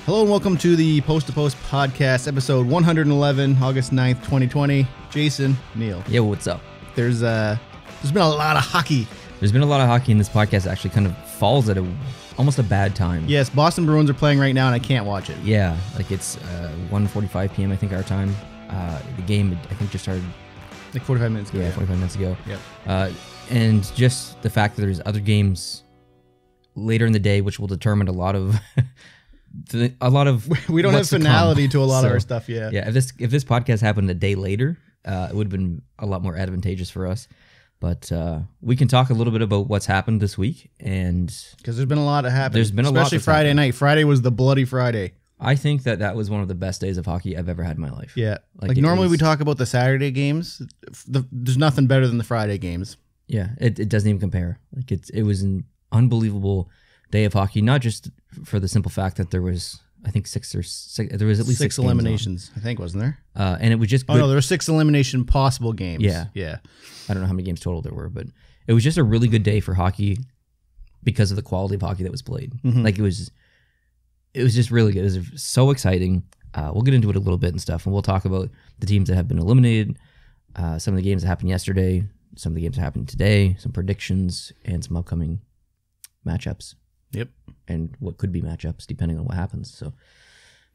Hello and welcome to the Post to Post podcast, episode 111, August 9th, 2020. Jason, Neil. Yeah, what's up? There's been a lot of hockey. There's been a lot of hockey, and this podcast actually kind of falls at almost a bad time. Yes, Boston Bruins are playing right now, and I can't watch it. Yeah, like it's 1:45 p.m. I think our time. The game I think just started Like 45 minutes ago. Yeah, 45 minutes ago. Yep. And just the fact that there's other games later in the day, which will determine a lot of We don't have what's to finality come. to a lot of So, our stuff yet. Yeah, if this podcast happened a day later, it would have been a lot more advantageous for us. But we can talk a little bit about what's happened this week, and Because there's been a lot that happened. There's been a lot especially that's Friday happened. night. Friday was the bloody Friday. I think that was one of the best days of hockey I've ever had in my life. Yeah. Like, Like it normally was- we talk about the Saturday games. There's nothing better than the Friday games. Yeah, it doesn't even compare. Like it was an unbelievable day of hockey, not just for the simple fact that there was, I think there was at least six games on. eliminations, I think, wasn't there? And it was just Oh, good. no, there were 6 elimination possible games. Yeah. Yeah. I don't know how many games total there were, but it was just a really good day for hockey because of the quality of hockey that was played. Mhm. Like it was just really good. It was so exciting. We'll get into it a little bit and stuff, and we'll talk about the teams that have been eliminated, some of the games that happened yesterday, some of the games that happened today, some predictions, and some upcoming matchups. Yep. And what could be matchups depending on what happens. So,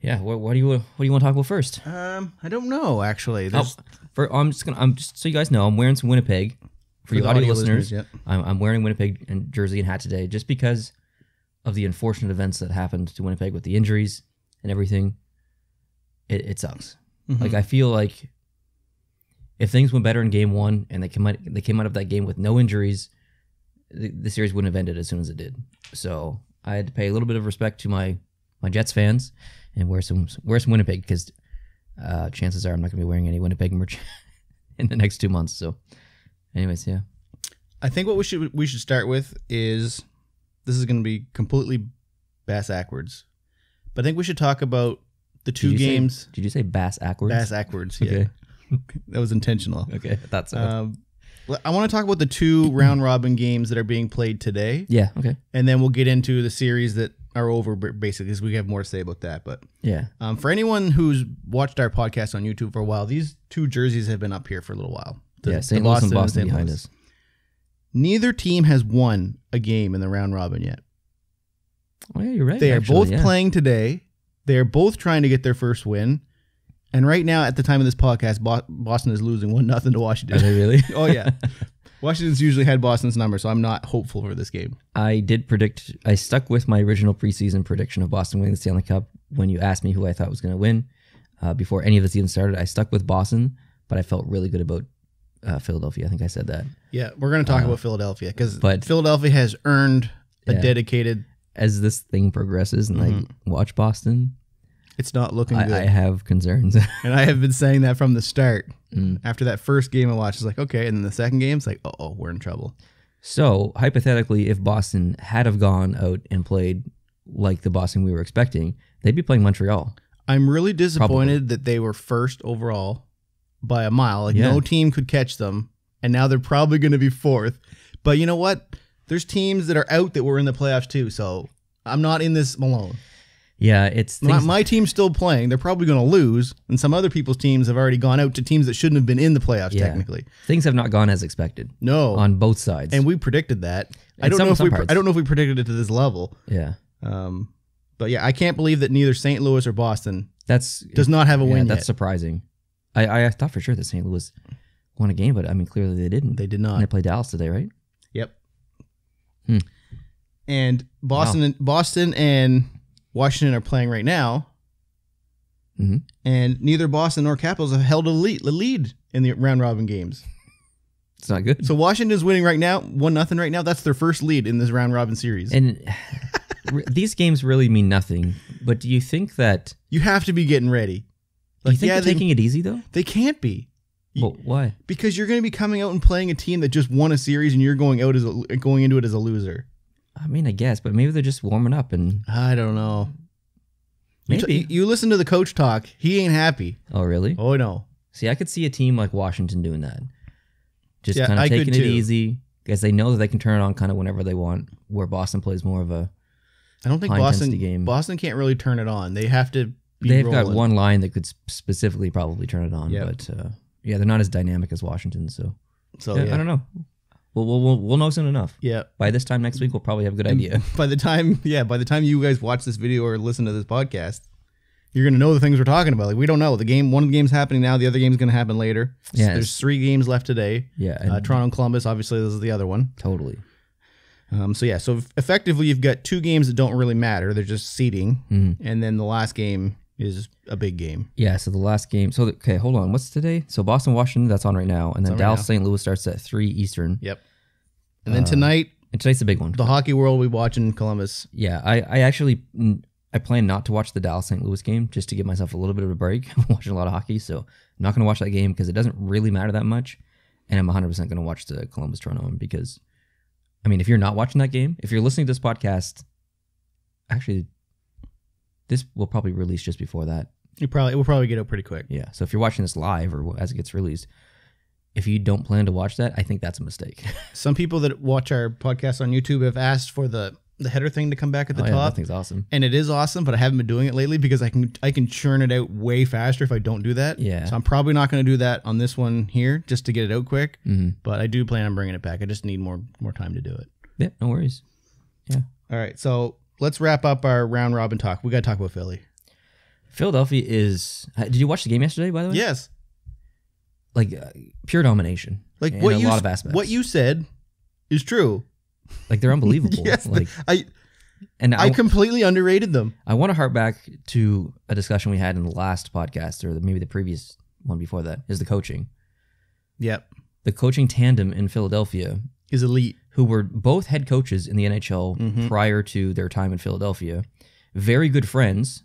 yeah, what do you want to talk about first? I don't know, actually. I'm just so you guys know, I'm wearing some Winnipeg for you the audio listeners. Yep. I'm wearing Winnipeg and jersey and hat today just because of the unfortunate events that happened to Winnipeg with the injuries and everything. It sucks. Mhm. Like I feel like if things went better in game one and they came out of that game with no injuries, the series wouldn't have ended as soon as it did. So I had to pay a little bit of respect to my Jets fans and wear some Winnipeg because chances are I'm not going to be wearing any Winnipeg merch in the next 2 months. So, anyways, yeah. I think what we should start with is, this is going to be completely bass-ackwards, but I think we should talk about the two games. Did you say bass ackwards? Bass-ackwards, yeah. Okay. That was intentional. Okay, I thought so. I want to talk about the 2 round-robin games that are being played today, Yeah. Okay. and then we'll get into the series that are over, basically, because we have more to say about that. But Yeah. for anyone who's watched our podcast on YouTube for a while, these 2 jerseys have been up here for a little while. Yeah. St. Louis and Boston St. behind Louis. us. Neither team has won a game in the round robin yet. Oh yeah, you're right. They are actually, both yeah. playing today. They are both trying to get their first win. And right now, at the time of this podcast, Boston is losing 1-0 to Washington. Are they really? Oh, yeah. Washington's usually had Boston's number, so I'm not hopeful for this game. I stuck with my original preseason prediction of Boston winning the Stanley Cup when you asked me who I thought was going to win. Before any of the season started, I stuck with Boston, but I felt really good about Philadelphia. I think I said that. Yeah, we're going to talk about Philadelphia, because but- Philadelphia has earned a Yeah. dedicated... As this thing progresses and I watch Boston, It's not looking good. I have concerns. And I have been saying that from the start. Mm. After that first game I watched, it's like, okay. And then the second game, it's like, oh, we're in trouble. So, hypothetically, if Boston had have gone out and played like the Boston we were expecting, they'd be playing Montreal. I'm really disappointed that they were first overall by a mile. Like, no team could catch them. And now they're probably going to be fourth. But you know what? There's teams that are out that were in the playoffs too. So I'm not in this alone. Yeah, it's My team's still playing. They're probably going to lose. And some other people's teams have already gone out to teams that shouldn't have been in the playoffs, technically. Things have not gone as expected. No. On both sides. And we predicted that. I In don't some know if we parts. predicted it to this level. Yeah. But yeah, I can't believe that neither St. Louis or Boston does not have a win That's yet. surprising. I thought for sure that St. Louis won a game, but I mean, clearly they didn't. They did not. And they played Dallas today, right? Yep. Hmm. And Boston and Washington are playing right now. Mm-hmm. And neither Boston nor Capitals have held the lead in the round robin games. It's not good. So Washington's winning right now, 1-0 right now. That's their first lead in this round robin series. And these games really mean nothing. But do you think that you have to be getting ready. do you think they're taking it easy though? They can't be. Well, why? Because you're going to be coming out and playing a team that just won a series, and you're going into it as a loser. I mean, I guess, but maybe they're just warming up and I don't know. maybe. You listen to the coach talk. He ain't happy. Oh, really? Oh no. See, I could see a team like Washington doing that. Just Yeah, kind I of could taking it too. easy because they know that they can turn it on kind of whenever they want, where Boston plays more of a I don't think high-intensity game. Boston can't really turn it on. They have to be They've rolling. got one line that could specifically probably turn it on, Yep. but yeah, they're not as dynamic as Washington. So, So yeah, I don't know. We'll know soon enough. Yeah. By this time next week, we'll probably have a good idea. By the time you guys watch this video or listen to this podcast, you're gonna know the things we're talking about. Like, we don't know. One of the games happening now, the other game's gonna happen later. Yeah, There's 3 games left today. Yeah, Toronto and Columbus, obviously this is the other one. totally. So effectively you've got 2 games that don't really matter. They're just seeding. Mm-hmm. And then the last game is a big game. Yeah, so the last game. So, okay, hold on. What's today? So Boston, Washington, that's on right now. And then on right Dallas, now. St. Louis starts at 3 Eastern. Yep. And then tonight, And tonight's the big one. the hockey world will be watching Columbus. Yeah, I actually I plan not to watch the Dallas St. Louis game just to give myself a little bit of a break. I'm watching a lot of hockey, so I'm not going to watch that game because it doesn't really matter that much. And I'm 100% going to watch the Columbus Toronto one because, I mean, if you're not watching that game, if you're listening to this podcast, actually, this will probably release just before that. It will probably get out pretty quick. Yeah, so if you're watching this live or as it gets released, if you don't plan to watch that, I think that's a mistake. Some people that watch our podcast on YouTube have asked for the header thing to come back at the Yeah, top. that thing's awesome. And it is awesome, but I haven't been doing it lately because I can churn it out way faster if I don't do that. Yeah. So I'm probably not going to do that on this one here just to get it out quick. Mm-hmm. But I do plan on bringing it back. I just need more time to do it. Yeah, no worries. Yeah. All right, so let's wrap up our round robin talk. We got to talk about Philly. Philadelphia is. Did you watch the game yesterday? By the way, Yes. like pure domination. Like in what a you lot of aspects. what you said is true. Like they're unbelievable. Yes, like I completely underrated them. I want to harp back to a discussion we had in the last podcast or maybe the previous one before that is the coaching. Yep. The coaching tandem in Philadelphia, Is elite. who were both head coaches in the NHL prior to their time in Philadelphia, very good friends,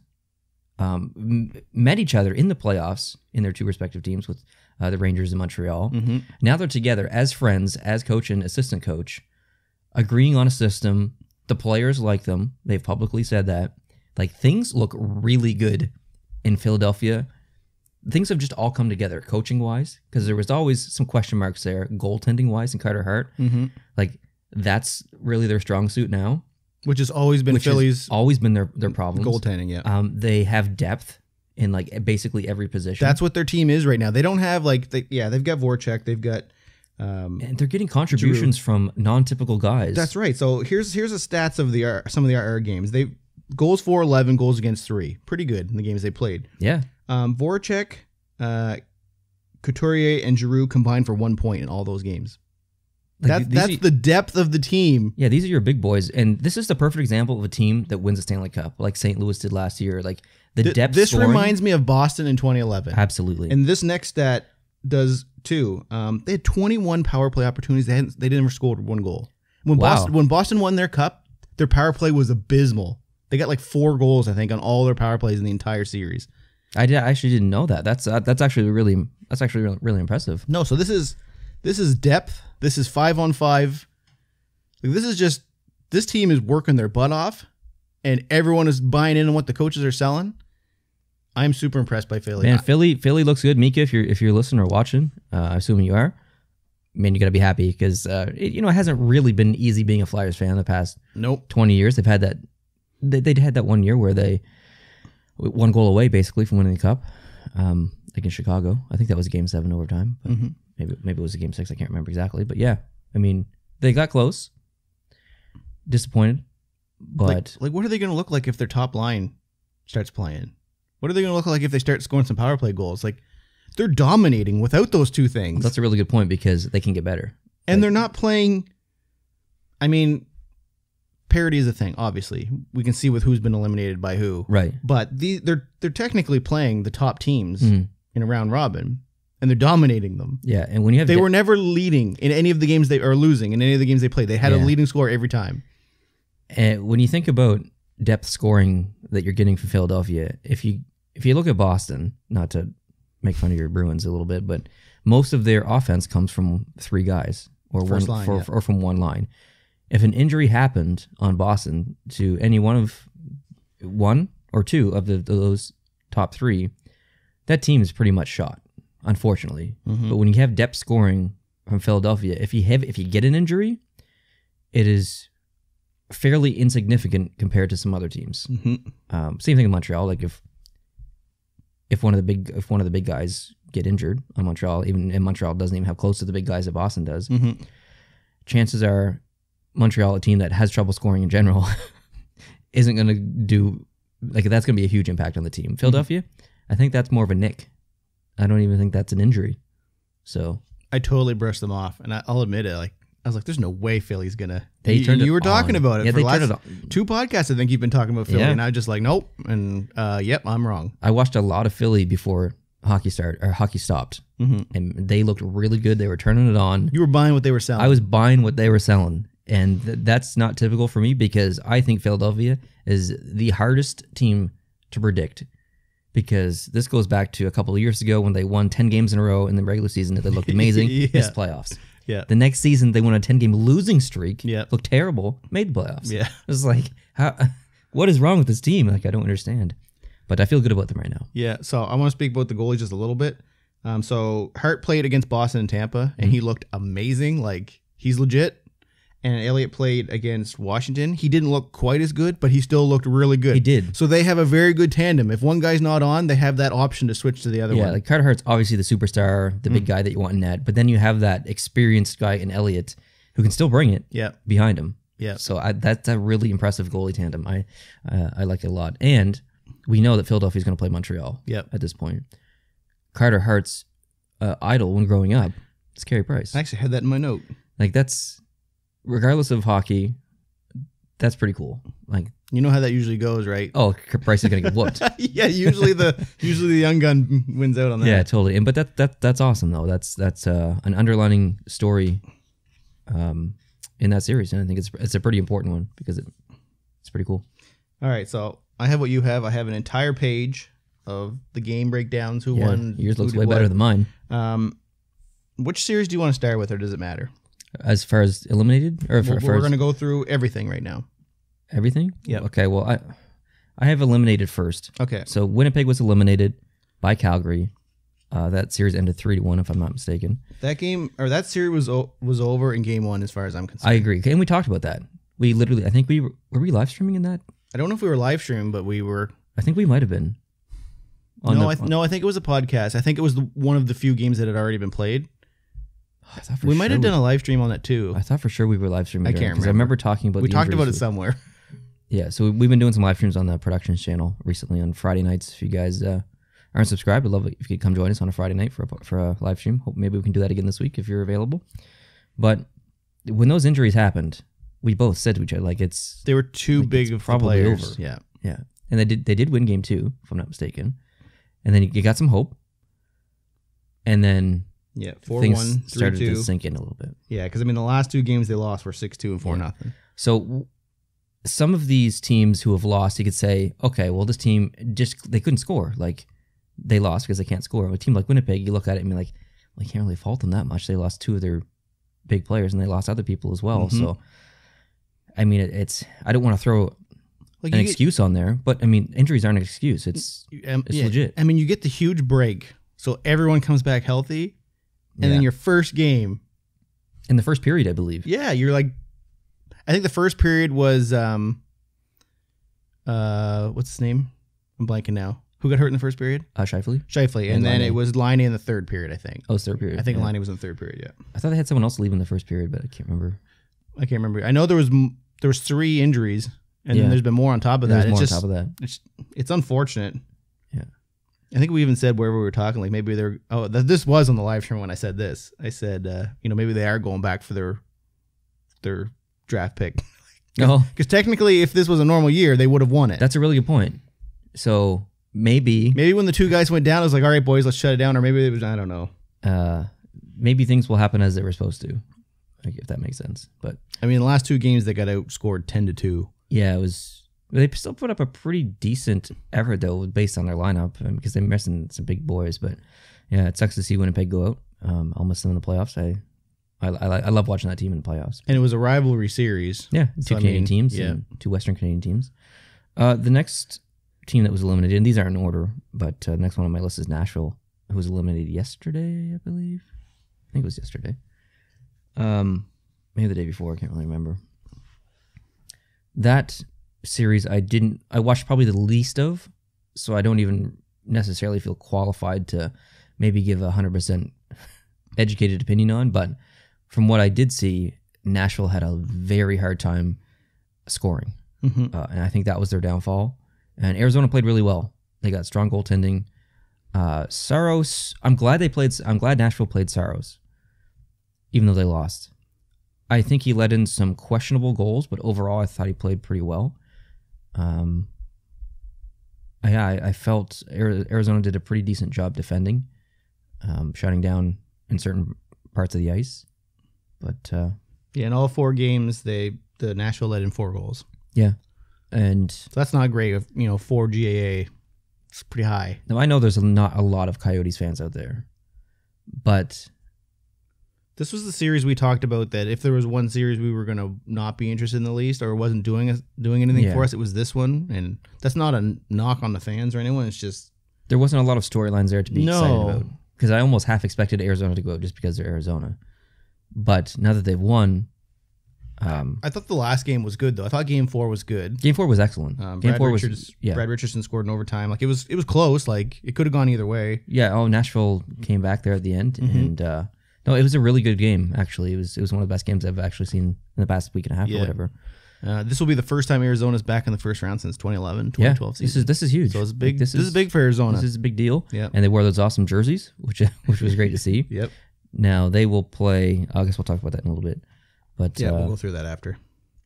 met each other in the playoffs in their 2 respective teams with the Rangers and Montreal. Mm-hmm. Now they're together as friends, as coach and assistant coach, agreeing on a system. The players like them. They've publicly said that. Like, things look really good in Philadelphia. Things have just all come together coaching-wise because there was always some question marks there, goaltending-wise in Carter Hart. Mm-hmm. Like, that's really their strong suit now. Which has always been Which has Philly's always been their problems. goaltending, yeah. They have depth in like basically every position. That's what their team is right now. They don't have they've got Voracek, they've got and they're getting contributions from non-typical guys. That's right. So here's the stats of some of the RR games. They goals for 11, goals against 3. Pretty good in the games they played. Yeah. Voracek, Couturier, and Giroux combined for 1 point in all those games. Like, That's the depth of the team. Yeah, these are your big boys, and this is the perfect example of a team that wins a Stanley Cup, like St. Louis did last year. Like the depth. This scoring, reminds me of Boston in 2011. absolutely. And this next stat does too. They had 21 power play opportunities. They didn't ever score 1 goal. When Boston won their cup, their power play was abysmal. They got like 4 goals, I think, on all their power plays in the entire series. I actually didn't know that. That's actually really really impressive. No, so this is depth. This is 5-on-5. Like, this team is working their butt off, and everyone is buying in on what the coaches are selling. I'm super impressed by Philly. Man, Philly looks good. Mika, if you're listening or watching, I'm assuming you are. Man, you got to be happy because it hasn't really been easy being a Flyers fan in the past 20 years. They've had that. They had that 1 year where they 1 goal away basically from winning the cup against Chicago. I think that was Game 7 overtime. But maybe it was a Game 6. I can't remember exactly. But yeah, I mean, they got close. Disappointed, but like what are they going to look like if their top line starts playing? What are they going to look like if they start scoring some power play goals? Like, they're dominating without those 2 things. That's a really good point because they can get better. And they're not playing. I mean, parity is a thing. Obviously, we can see with who's been eliminated by who. Right. But they're technically playing the top teams in a round robin, and they're dominating them. Yeah, and when you have they were never leading in any of the games they are losing in any of the games they played. They had a leading score every time. And when you think about depth scoring that you're getting from Philadelphia, if you look at Boston, not to make fun of your Bruins a little bit, but most of their offense comes from 3 guys or or from 1 line. If an injury happened on Boston to any one or two of those top 3, that team is pretty much shot, unfortunately. But when you have depth scoring from Philadelphia, if you get an injury, it is fairly insignificant compared to some other teams. Mm-hmm. Same thing in Montreal. Like if one of the big guys get injured on Montreal, even in Montreal doesn't even have close to the big guys that Boston does. Mm-hmm. Chances are Montreal, a team that has trouble scoring in general, isn't going to do like that's going to be a huge impact on the team. Philadelphia, I think that's more of a nick. I don't even think that's an injury. So I totally brushed them off, and I'll admit it. Like I was like, "There's no way Philly's gonna." You were talking about it. Yeah, for they the last turned it on. 2 podcasts. I think you've been talking about Philly, Yeah. and I was just like, "Nope," and yep, I'm wrong. I watched a lot of Philly before hockey stopped, and they looked really good. They were turning it on. You were buying what they were selling. I was buying what they were selling, and that's not typical for me because I think Philadelphia is the hardest team to predict. Because this goes back to a couple of years ago when they won 10 games in a row in the regular season that they looked amazing, Yeah. missed playoffs. Yeah. The next season they won a 10-game losing streak, Yeah. looked terrible, made the playoffs. Yeah. It was like, what is wrong with this team? Like, I don't understand. But I feel good about them right now. Yeah, so I want to speak about the goalies just a little bit. So Hart played against Boston and Tampa, and he looked amazing. Like, he's legit. And Elliott played against Washington. He didn't look quite as good, but he still looked really good. He did. So they have a very good tandem. If one guy's not on, they have that option to switch to the other Yeah, one. like Carter Hart's obviously the superstar, the big guy that you want in net. But then you have that experienced guy in Elliott who can still bring it Yeah. behind him. Yeah. So that's a really impressive goalie tandem. I like it a lot. And we know that Philadelphia is going to play Montreal Yep. at this point. Carter Hart's idol when growing up is Carey Price. I actually had that in my note. Like that's, regardless of hockey, that's pretty cool. Like, You know how that usually goes, right? oh, Price is going to get whooped. Yeah, usually the young gun wins out on that. Yeah, totally. And but that's awesome though. That's an underlining story in that series, and I think it's a pretty important one because it's pretty cool. All right, so I have what you have. I have an entire page of the game breakdowns, who won. Yours who looks did way what. better than mine. Which series do you want to start with, or does it matter? As far as eliminated, or We're for going to go through everything right now. everything? Yep. Okay. Well, I have eliminated first. Okay. So Winnipeg was eliminated by Calgary. That series ended 3-1, if I'm not mistaken. That game or that series was over in game 1, as far as I'm concerned. I agree, and we talked about that. We literally, I think were we live streaming in that? I don't know if we were live streaming, but we were. I think we might have been. I think it was a podcast. I think it was one of the few games that had already been played. We might have done a live stream on that too. I thought for sure we were live streaming. I can't because I remember talking about. We the talked about it injuries. somewhere. Yeah, so we've been doing some live streams on the Productions channel recently on Friday nights. If you guys aren't subscribed, I'd love it if you could come join us on a Friday night for a live stream. Hope maybe we can do that again this week if you're available. But when those injuries happened, we both said to each other, like They were too Like, big it's of probably players. over. Yeah. yeah, and they did win game 2, if I'm not mistaken, and then you got some hope, and then Yeah. things 4-1, started 3-2. to sink in a little bit. Yeah, because I mean the last 2 games they lost were 6-2 and 4-0. So some of these teams who have lost, you could say, okay, well, this team they couldn't score. Like, they lost because they can't score. A team like Winnipeg, you look at it and be like, well, you can't really fault them that much. They lost 2 of their big players and they lost other people as well. Mhm. So, I mean, I don't want to throw Like an excuse on there, but I mean, injuries aren't an excuse. It's legit. I mean, you get the huge break, so everyone comes back healthy, and then your first game. in the first period, I believe. Yeah, you're like, I think the first period was what's his name? I'm blanking now. Who got hurt in the first period? Scheifele. Shifley, and then Laine. it was Laine in the third period. I think. Oh, it's third period. I think yeah. Laine was in the third period. Yeah, I thought they had someone else leave in the first period, but I can't remember. I can't remember. I know there was 3 injuries, and Yeah. then there's been more on top of There's that. more It's on just top of that. it's unfortunate. Yeah. I think we even said wherever we were talking, like maybe they're. Oh, this was on the live stream when I said this. I said, maybe they are going back for their draft pick. No, Because technically, if this was a normal year, they would have won it. that's a really good point. So maybe Maybe when the 2 guys went down, it was like, all right, boys, let's shut it down. Or maybe it was, I don't know. maybe things will happen as they were supposed to, like, if that makes sense. But I mean, the last 2 games they got outscored 10-2. yeah, it was. They still put up a pretty decent effort though, based on their lineup, because they're missing some big boys. But yeah, it sucks to see Winnipeg go out. I'll miss them in the playoffs. I love watching that team in the playoffs. And it was a rivalry series. Yeah, So, 2 I Canadian mean, teams yeah. and 2 Western Canadian teams. The next team that was eliminated, and these aren't in order, but the next one on my list is Nashville, who was eliminated yesterday, I believe. I think it was yesterday. Maybe the day before, I can't really remember. that series I watched probably the least of, so I don't even necessarily feel qualified to maybe give 100% educated opinion on, but from what I did see, Nashville had a very hard time scoring. And I think that was their downfall. And Arizona played really well. They got strong goaltending. Saros, I'm glad Nashville played Saros, even though they lost. I think he let in some questionable goals, but overall I thought he played pretty well. I felt Arizona did a pretty decent job defending, shutting down in certain parts of the ice. But in all 4 games, the Nashville let in 4 goals. Yeah, and so that's not great. 4 GAA, it's pretty high. Now I know there's not a lot of Coyotes fans out there, but this was the series we talked about that if there was one series we were going to not be interested in the least or wasn't doing anything for us, it was this one. And that's not a knock on the fans or anyone. It's just there wasn't a lot of storylines there to be excited about, because I almost half expected Arizona to go out just because they're Arizona. But now that they've won, I thought the last game was good though. I thought Game 4 was good. Game 4 was excellent. Game 4 was Brad Richardson scored in overtime. Like it was close. Like it could have gone either way. Yeah. Oh, Nashville came back there at the end, and no, it was a really good game. Actually, it was one of the best games I've actually seen in the past week and a half or whatever. This will be the first time Arizona's back in the first round since 2011, 2012 season. This is huge. So it's big. This is big for Arizona. This is a big deal. Yeah. And they wore those awesome jerseys, which was great to see. Yep. Now they will play. I guess we'll talk about that in a little bit. But yeah, we'll go through that after.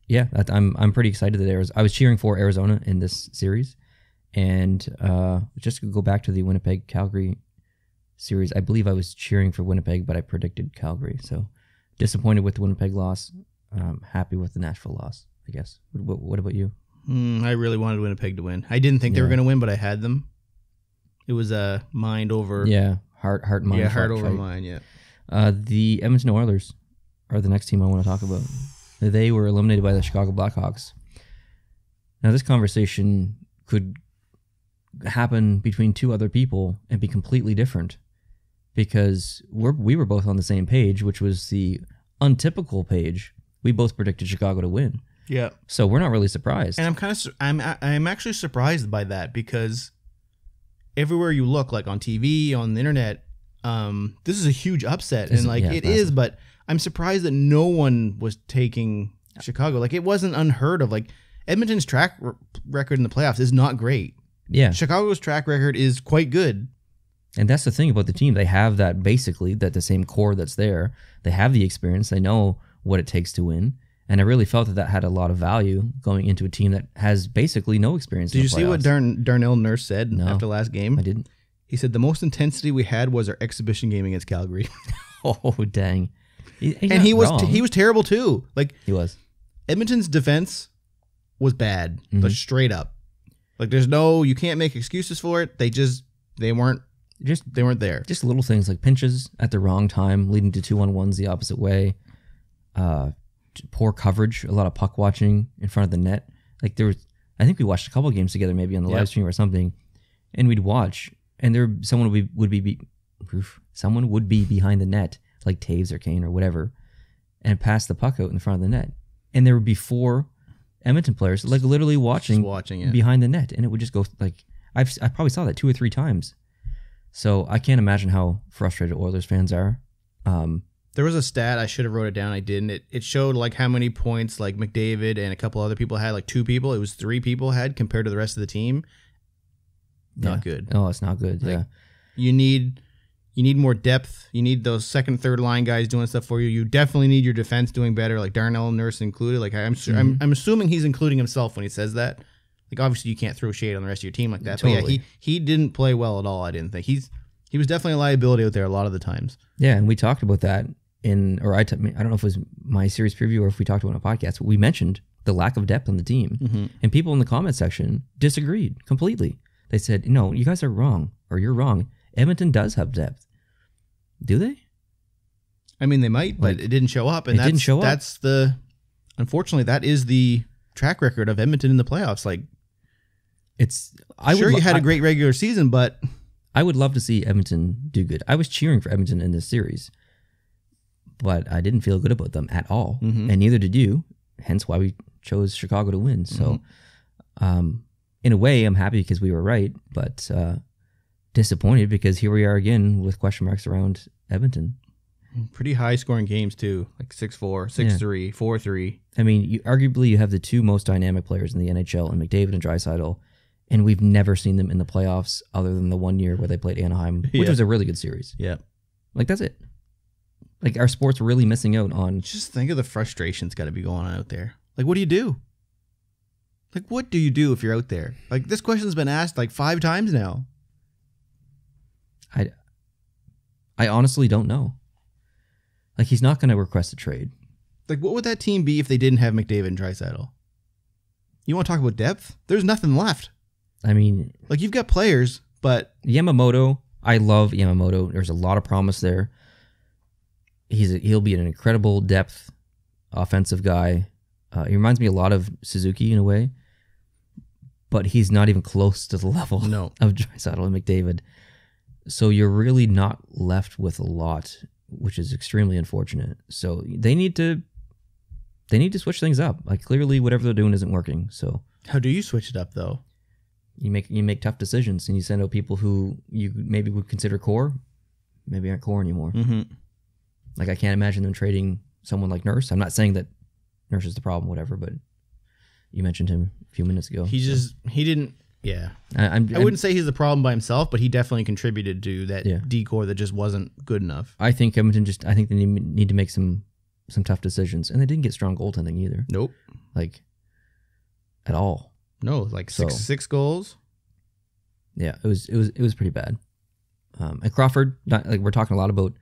Yeah, I'm pretty excited that I was cheering for Arizona in this series, and just to go back to the Winnipeg-Calgary series, I believe I was cheering for Winnipeg, but I predicted Calgary. So disappointed with the Winnipeg loss. Happy with the Nashville loss, I guess. What about you? I really wanted Winnipeg to win. I didn't think they were going to win, but I had them. It was a mind over heart and mind. Yeah, heart over mind. Yeah. The Edmonton Oilers are the next team I want to talk about. They were eliminated by the Chicago Blackhawks. Now, this conversation could happen between 2 other people and be completely different, because we were both on the same page, which was the untypical page. We both predicted Chicago to win. Yeah. So we're not really surprised. And I'm actually surprised by that, because everywhere you look, like on TV, on the internet, this is a huge upset, and it is, but I'm surprised that no one was taking Chicago. Like, it wasn't unheard of. Like, Edmonton's track record in the playoffs is not great. Yeah. Chicago's track record is quite good. And that's the thing about the team. They have that, basically, that the same core that's there. They have the experience. They know what it takes to win. And I really felt that had a lot of value going into a team that has basically no experience in the playoffs. Did you see what Darnell Nurse said after last game? I didn't. He said the most intensity we had was our exhibition game against Calgary. Oh, dang. He was terrible too. Like, he was. Edmonton's defense was bad, but straight up. Like, you can't make excuses for it. They weren't there. Just little things like pinches at the wrong time, leading to 2-on-1s the opposite way. Poor coverage, a lot of puck watching in front of the net. Like, I think we watched a couple of games together, maybe on the live stream or something, and we'd watch, and someone would be behind the net, like Taves or Kane or whatever, and pass the puck out in front of the net. And there would be 4 Edmonton players, like, literally watching behind the net, and it would just go, like, I probably saw that 2 or 3 times. So I can't imagine how frustrated Oilers fans are. There was a stat, I should have wrote it down, I didn't. It showed, like, how many points, like, McDavid and a couple other people had, like 2 people. It was 3 people had compared to the rest of the team. Not good. Oh, it's not good. Like, you need more depth. You need those second, third line guys doing stuff for you. You definitely need your defense doing better, like Darnell Nurse included. Like, I'm assuming he's including himself when he says that. Like, obviously you can't throw shade on the rest of your team like that. Totally. But yeah, he didn't play well at all. I didn't think he was definitely a liability out there a lot of the times. Yeah, and we talked about that I don't know if it was my series preview or if we talked about it on a podcast. But we mentioned the lack of depth on the team, and people in the comment section disagreed completely. They said, "No, you guys are wrong, or you're wrong. Edmonton does have depth." Do they? I mean, they might, but it didn't show up. And didn't show up. Unfortunately, that is the track record of Edmonton in the playoffs. Like, you had a great regular season, but I would love to see Edmonton do good. I was cheering for Edmonton in this series, but I didn't feel good about them at all, and neither did you. Hence why we chose Chicago to win. So, in a way, I'm happy because we were right, but disappointed because here we are again with question marks around Edmonton. Pretty high scoring games too, like 6-4, 6-3, 4-3. I mean, arguably you have the two most dynamic players in the NHL, in McDavid and Draisaitl, and we've never seen them in the playoffs other than the 1 year where they played Anaheim, which was a really good series. Yeah. Like, that's it. Like, our sport's really missing out on... Just think of the frustration's got to be going on out there. Like, what do you do? Like, what do you do if you're out there? Like, this question's been asked like 5 times now. I honestly don't know. Like, he's not going to request a trade. Like, what would that team be if they didn't have McDavid and Draisaitl? You want to talk about depth? There's nothing left. I mean... Like, you've got players, but... Yamamoto, I love Yamamoto. There's a lot of promise there. He'll be an incredible depth offensive guy. He reminds me a lot of Suzuki in a way, but he's not even close to the level of Draisaitl and McDavid. So you're really not left with a lot, which is extremely unfortunate. So they need to switch things up. Like, clearly whatever they're doing isn't working. So how do you switch it up though? You make tough decisions and you send out people who you maybe would consider core, maybe aren't core anymore. Mm-hmm. Like, I can't imagine them trading someone like Nurse. I'm not saying that Nurse is the problem, whatever, but you mentioned him a few minutes ago. He didn't. Yeah, I wouldn't say he's the problem by himself, but he definitely contributed to that decor that just wasn't good enough. I think Edmonton I think they need to make some tough decisions, and they didn't get strong goaltending either. Nope, like at all. No, like six goals. Yeah, it was pretty bad. And Crawford, we're talking a lot about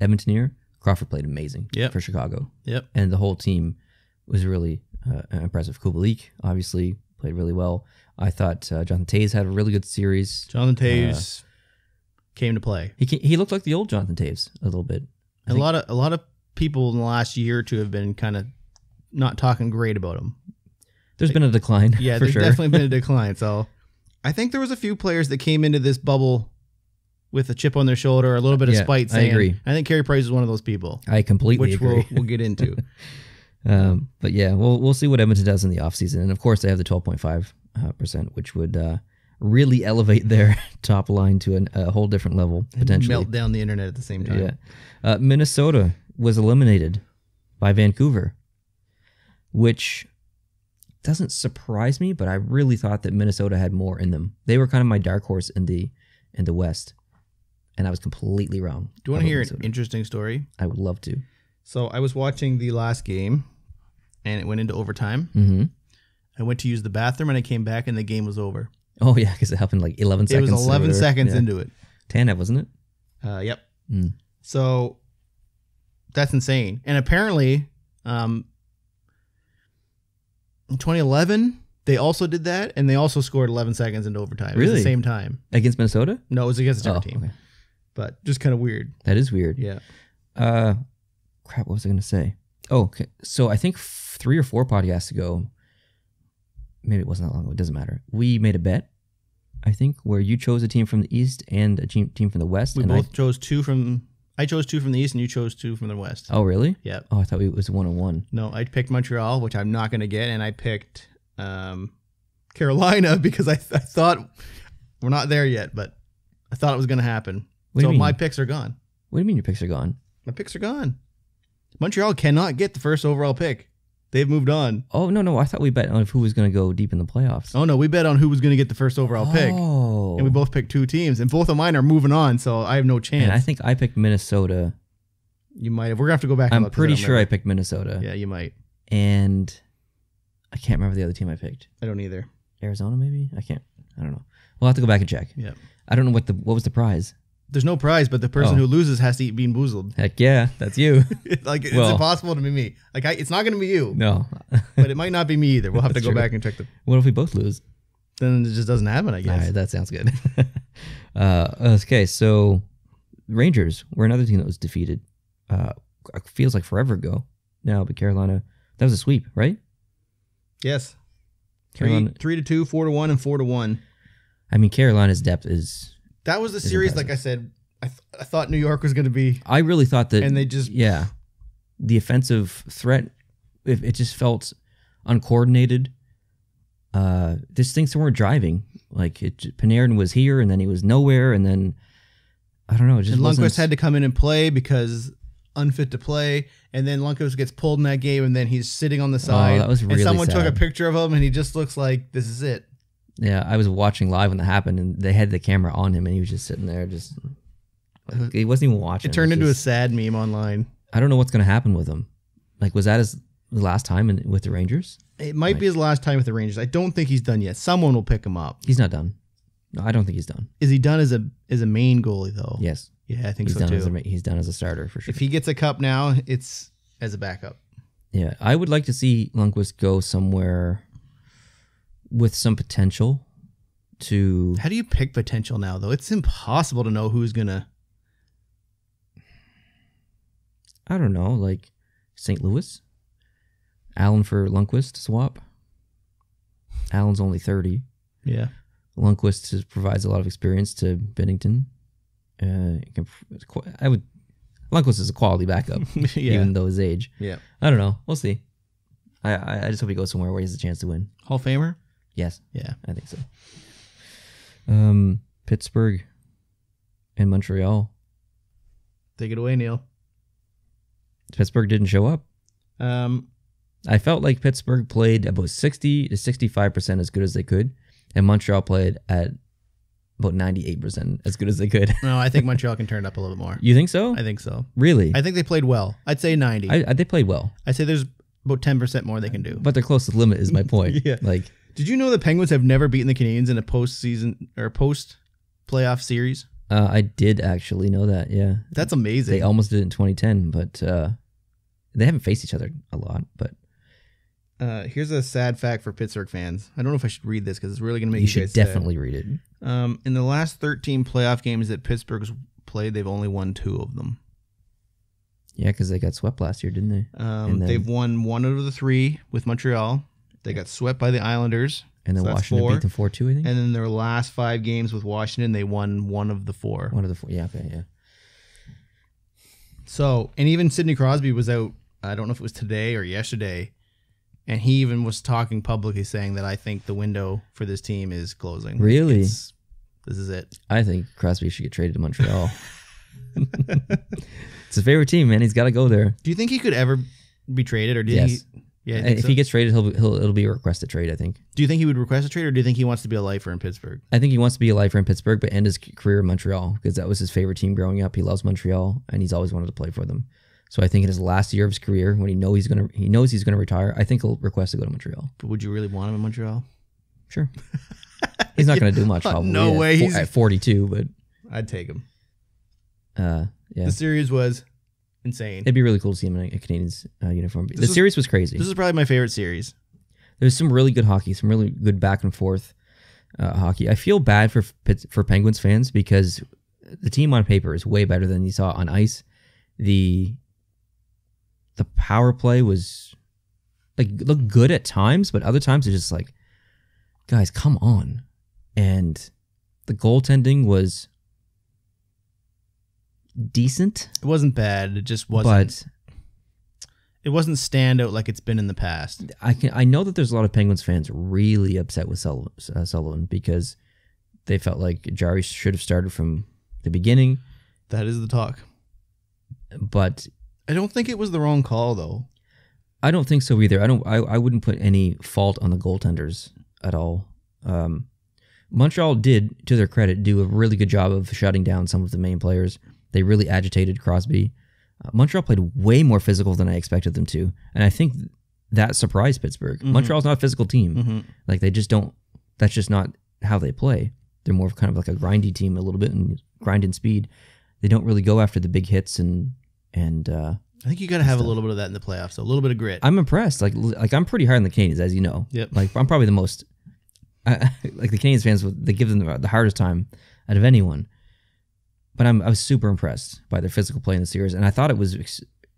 Edmonton here. Crawford played amazing for Chicago. Yep, and the whole team was really impressive. Kubalik obviously played really well. I thought Jonathan Toews had a really good series. Jonathan Toews came to play. He looked like the old Jonathan Toews a little bit. A lot of people in the last year or two have been kind of not talking great about him. There's been a decline. Yeah, there's definitely been a decline. So I think there was a few players that came into this bubble with a chip on their shoulder, or a little bit of spite. Saying, I agree. I think Carey Price is one of those people. I completely agree. Which we'll get into. But yeah, we'll see what Edmonton does in the offseason. And of course, they have the 12.5%, which would really elevate their top line to a whole different level, potentially. Melt down the internet at the same time. Yeah. Minnesota was eliminated by Vancouver, which doesn't surprise me, but I really thought that Minnesota had more in them. They were kind of my dark horse in the West, and I was completely wrong. Do you want to hear an interesting story? I would love to. So I was watching the last game, and it went into overtime. Mm-hmm. I went to use the bathroom, and I came back, and the game was over. Oh, yeah, because it happened like 11 seconds. It was 11 seconds into it. Tanev, wasn't it? Yep. So that's insane. And apparently, in 2011, they also did that, and they also scored 11 seconds into overtime. Really? It was the same time. Against Minnesota? No, it was against a different team. Okay. But just kind of weird. That is weird. Yeah. Crap, what was I going to say? Oh, okay. So I think 3 or 4 podcasts ago, maybe it wasn't that long ago, it doesn't matter. We made a bet, I think, where you chose a team from the East and a team from the West. We both chose 2 from... I chose 2 from the East, and you chose 2 from the West. Oh, really? Yeah. Oh, I thought it was 1-1. No, I picked Montreal, which I'm not going to get, and I picked Carolina because I thought... We're not there yet, but I thought it was going to happen. So my picks are gone. What do you mean your picks are gone? My picks are gone. Montreal cannot get the first overall pick. They've moved on. Oh, no. I thought we bet on who was going to go deep in the playoffs. Oh, no. We bet on who was going to get the first overall pick. And we both picked 2 teams. And both of mine are moving on, so I have no chance. And I think I picked Minnesota. You might have. We're going to have to go back and I'm look. pretty sure I picked Minnesota. Yeah, you might. And I can't remember the other team I picked. I don't either. Arizona, maybe? I don't know. We'll have to go back and check. Yeah. I don't know what was the prize. There's no prize, but the person who loses has to eat Bean Boozled. Heck yeah, that's you. It's impossible to be me. Like it's not going to be you. No. But it might not be me either. We'll have to go back and check the... What if we both lose? Then it just doesn't happen, I guess. All right, that sounds good. Okay, so Rangers were another team that was defeated. Feels like forever ago now, but Carolina, that was a sweep, right? Yes. Carolina, 3-2, 4-1, and 4-1. I mean, Carolina's depth is... That was the series, like I said, I thought New York was going to be... I really thought that... And they just... Yeah. The offensive threat, it just felt uncoordinated. Just things weren't driving. Like Panarin was here and then he was nowhere, and then I don't know. It just and Lundqvist had to come in and play because unfit to play, and then Lundqvist gets pulled in that game, and then he's sitting on the side. That was really and someone sad. took a picture of him, and he just looks like this is it. Yeah, I was watching live when that happened, and they had the camera on him, and he was just sitting there, just like, he wasn't even watching. It turned into a sad meme online. I don't know what's going to happen with him. Like, was that his last time with the Rangers? It might be his last time with the Rangers. I don't think he's done yet. Someone will pick him up. He's not done. No, I don't think he's done. Is he done as a main goalie though? Yes. Yeah, I think He's so done too. he's done as a starter for sure. If he gets a cup now, it's as a backup. Yeah, I would like to see Lundqvist go somewhere with some potential to... How do you pick potential now, though? It's impossible to know who's going to... I don't know, like St. Louis? Allen for Lundqvist swap? Allen's only 30. Yeah. Lundqvist provides a lot of experience to Bennington. Lundqvist is a quality backup, Yeah. even though his age. Yeah. I don't know. We'll see. I just hope he goes somewhere where he has a chance to win. Hall of Famer? Yes. Yeah. I think so. Pittsburgh and Montreal. Take it away, Neil. Pittsburgh didn't show up. Um, I felt like Pittsburgh played about 60 to 65% as good as they could, and Montreal played at about 98% as good as they could. no, I think Montreal can turn it up a little bit more. You think so? I think so. Really? I think they played well. I'd say 90. They played well, I'd say there's about 10% more they can do. but they're close to the limit is my point. Yeah. Like, Did you know the Penguins have never beaten the Canadiens in a postseason or post-playoff series? I did actually know that, yeah. That's amazing. They almost did it in 2010, but they haven't faced each other a lot, but... Here's a sad fact for Pittsburgh fans. I don't know if I should read this because it's really going to make you you should guys definitely read it. sad. In the last 13 playoff games that Pittsburgh's played, they've only won 2 of them. Yeah, because they got swept last year, didn't they? Then, they've won 1 out of the 3 with Montreal. They got swept by the Islanders. And then so Washington beat them 4-2, I think? And then their last 5 games with Washington, they won 1 of the 4. 1 of the 4, yeah, okay, yeah. So, and even Sidney Crosby was out, I don't know if it was today or yesterday, and he even was talking publicly saying that I think the window for this team is closing. Really? This is it. I think Crosby should get traded to Montreal. It's his favorite team, man. He's got to go there. Do you think he could ever be traded, or do Yes. he? Yeah, I And think if so. he gets traded, it'll be a requested trade, I think. Do you think he would request a trade, or do you think he wants to be a lifer in Pittsburgh? I think he wants to be a lifer in Pittsburgh, but end his career in Montreal because that was his favorite team growing up. He loves Montreal, and he's always wanted to play for them. So I think in his last year of his career, when he knows he's gonna retire, I think he'll request to go to Montreal. But would you really want him in Montreal? Sure. He's not gonna do much, probably. No way. He's At 42, but I'd take him. yeah, The series was insane. it'd be really cool to see him in a Canadiens uniform. The was- series was crazy. This is probably my favorite series. There's some really good hockey, some really good back and forth hockey. I feel bad for Penguins fans because the team on paper is way better than you saw on ice. The power play was like looked good at times, but other times it's just like, guys, come on. And the goaltending was decent, It wasn't bad. It just wasn't. but It wasn't standout like it's been in the past. I know that there's a lot of Penguins fans really upset with Sullivan because they felt like Jari should have started from the beginning, That is the talk. but I don't think it was the wrong call though. I don't think so either. I wouldn't put any fault on the goaltenders at all. Montreal did, to their credit, do a really good job of shutting down some of the main players. They really agitated Crosby. Montreal played way more physical than I expected them to, and I think that surprised Pittsburgh. Mm-hmm. Montreal's not a physical team. Like they just don't. That's just not how they play. They're more of kind of like a grindy team, a little bit, and grind and speed. They don't really go after the big hits and. I think you got to have a little bit of that in the playoffs. So a little bit of grit. I'm impressed. Like I'm pretty hard on the Canadiens, as you know. Yep. Like I'm probably the most. Like the Canadiens fans, they give them the hardest time out of anyone. But I was super impressed by their physical play in the series, and I thought it was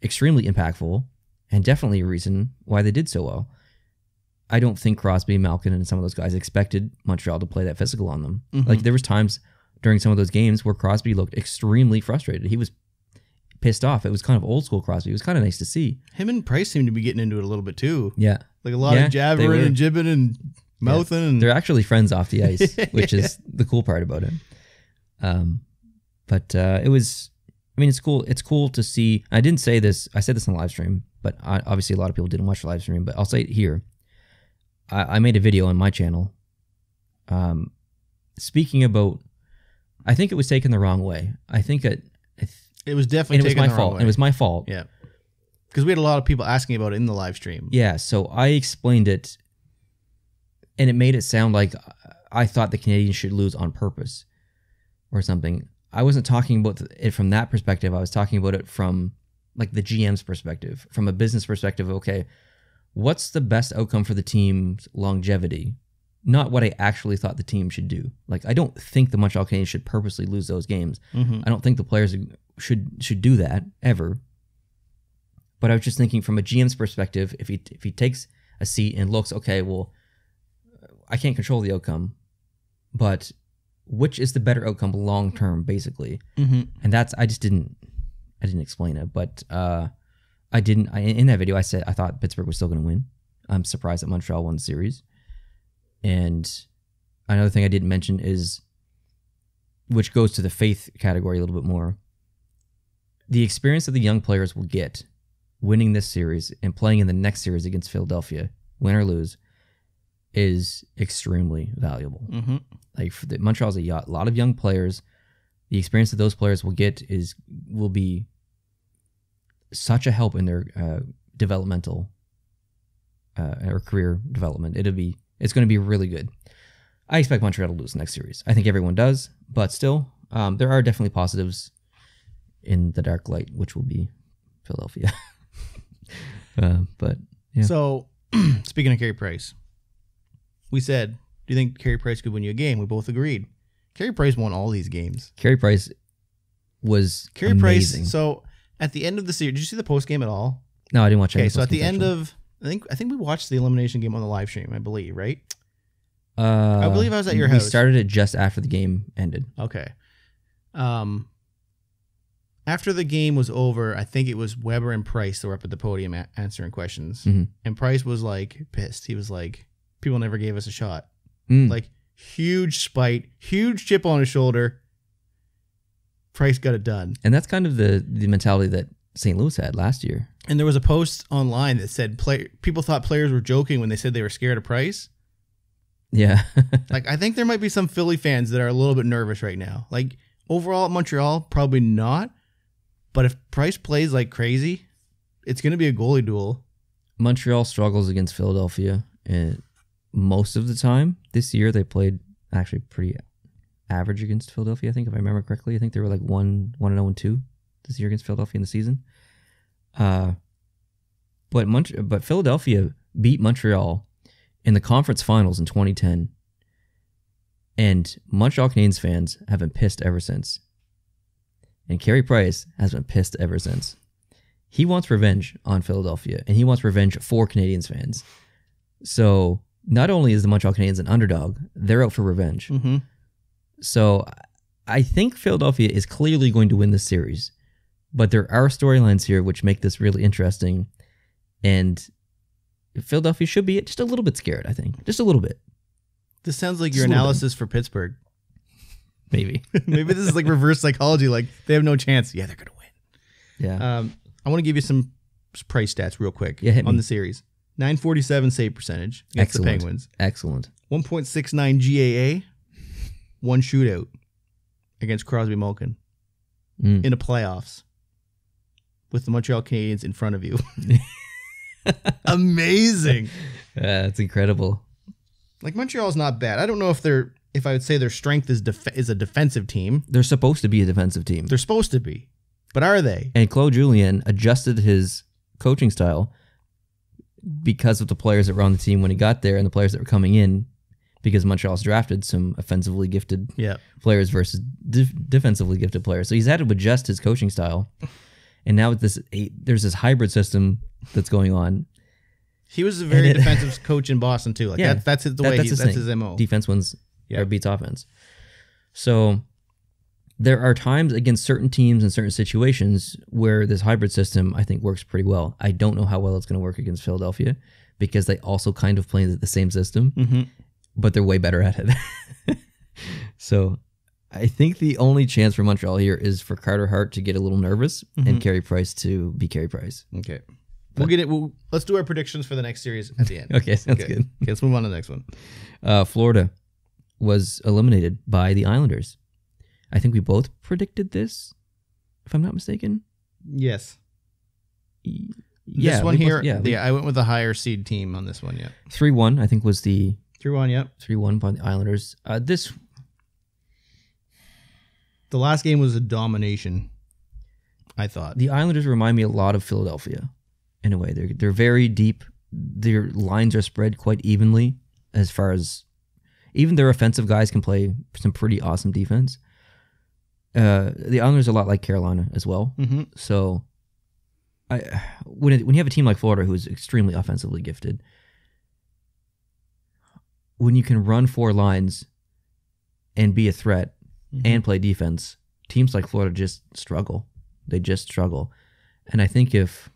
extremely impactful, and definitely a reason why they did so well. I don't think Crosby, Malkin, and some of those guys expected Montreal to play that physical on them. Like there was times during some of those games where Crosby looked extremely frustrated. He was pissed off. It was kind of old school Crosby. It was kind of nice to see. Him and Price seem to be getting into it a little bit too. Yeah. Like a lot of jabbering and jibbing and mouthing. Yeah. And they're actually friends off the ice, which is the cool part about it. But it was, I mean, it's cool. It's cool to see. I didn't say this. I said this on the live stream, but obviously a lot of people didn't watch the live stream, but I'll say it here. I made a video on my channel speaking about, I think it was taken the wrong way. I think it was definitely taken the wrong way. It was my fault. Yeah. Because we had a lot of people asking about it in the live stream. Yeah, so I explained it, and it made it sound like I thought the Canadiens should lose on purpose or something. I wasn't talking about it from that perspective. I was talking about it from like the GM's perspective, from a business perspective. Okay, what's the best outcome for the team's longevity? Not what I actually thought the team should do. Like, I don't think the Montreal Canadiens should purposely lose those games. Mm-hmm. I don't think the players should do that ever. But I was just thinking from a GM's perspective, if he takes a seat and looks, okay, well, I can't control the outcome, but which is the better outcome long term, basically? Mm-hmm. And I didn't explain it, but in that video I said I thought Pittsburgh was still going to win. I'm surprised that Montreal won the series. And another thing I didn't mention is, which goes to the faith category a little bit more, the experience that the young players will get winning this series and playing in the next series against Philadelphia, win or lose, is extremely valuable. Mm-hmm. Like, Montreal's a lot of young players. The experience that those players will get will be such a help in their developmental or career development. It's going to be really good. I expect Montreal to lose the next series. I think everyone does, but still, there are definitely positives in the dark light, which will be Philadelphia. But yeah. So, speaking of Carey Price, we said, do you think Carey Price could win you a game? We both agreed. Carey Price won all these games. Carey Price was amazing. So, at the end of the series, did you see the post game at all? No, I didn't watch it. Okay, so at the end of, I think we watched the elimination game on the live stream, I believe, right? I believe I was at your house. We started it just after the game ended. Okay. After the game was over, I think it was Weber and Price that were up at the podium answering questions. Mm-hmm. And Price was like pissed. He was like, people never gave us a shot. Like, huge spite, huge chip on his shoulder. Price got it done. And that's kind of the mentality that St. Louis had last year. And there was a post online that said people thought players were joking when they said they were scared of Price. Yeah. Like, I think there might be some Philly fans that are a little bit nervous right now. Like, overall at Montreal, probably not. But if Price plays like crazy, it's going to be a goalie duel. Montreal struggles against Philadelphia, and most of the time this year they played actually pretty average against Philadelphia. I think, if I remember correctly, I think they were like 1-0-2 this year against Philadelphia in the season. But Philadelphia beat Montreal in the conference finals in 2010, and Montreal Canadiens fans have been pissed ever since. And Carey Price has been pissed ever since. He wants revenge on Philadelphia, and he wants revenge for Canadiens fans. So not only is the Montreal Canadiens an underdog, they're out for revenge. Mm-hmm. So I think Philadelphia is clearly going to win this series, but there are storylines here which make this really interesting. And Philadelphia should be just a little bit scared, I think. Just a little bit. This sounds like your analysis for Pittsburgh. Maybe. Maybe this is like reverse psychology. Like, they have no chance. Yeah, they're going to win. Yeah. I want to give you some Price stats real quick on the series. 947 save percentage against the Penguins. Excellent. 1.69 GAA. One shootout against Crosby Malkin in the playoffs with the Montreal Canadiens in front of you. Amazing. That's incredible. Like, Montreal's not bad. I don't know if I would say their strength is a defensive team. They're supposed to be a defensive team. They're supposed to be. But are they? And Claude Julien adjusted his coaching style because of the players that were on the team when he got there and the players that were coming in, because Montreal's drafted some offensively gifted players versus defensively gifted players. So he's had to adjust his coaching style. And now there's this hybrid system that's going on. He was a very defensive coach in Boston too. Like, that's his MO. Defense wins or beats offense. So there are times against certain teams in certain situations where this hybrid system, I think, works pretty well. I don't know how well it's going to work against Philadelphia because they also kind of play the same system, but they're way better at it. So I think the only chance for Montreal here is for Carter Hart to get a little nervous and Carey Price to be Carey Price. Okay. We'll get it. Let's do our predictions for the next series at the end. Okay, sounds good. Okay, let's move on to the next one. Florida was eliminated by the Islanders. I think we both predicted this, if I'm not mistaken. Yes. Yeah, this one here, both, I went with a higher seed team on this one, 3-1, I think, was the... 3-1, yep. 3-1 by the Islanders. The last game was a domination, I thought. The Islanders remind me a lot of Philadelphia, in a way. They're very deep. Their lines are spread quite evenly, as far as... Even their offensive guys can play some pretty awesome defense. The Islanders are a lot like Carolina as well. So when you have a team like Florida who's extremely offensively gifted, when you can run 4 lines and be a threat and play defense, teams like Florida just struggle. They just struggle. And I think if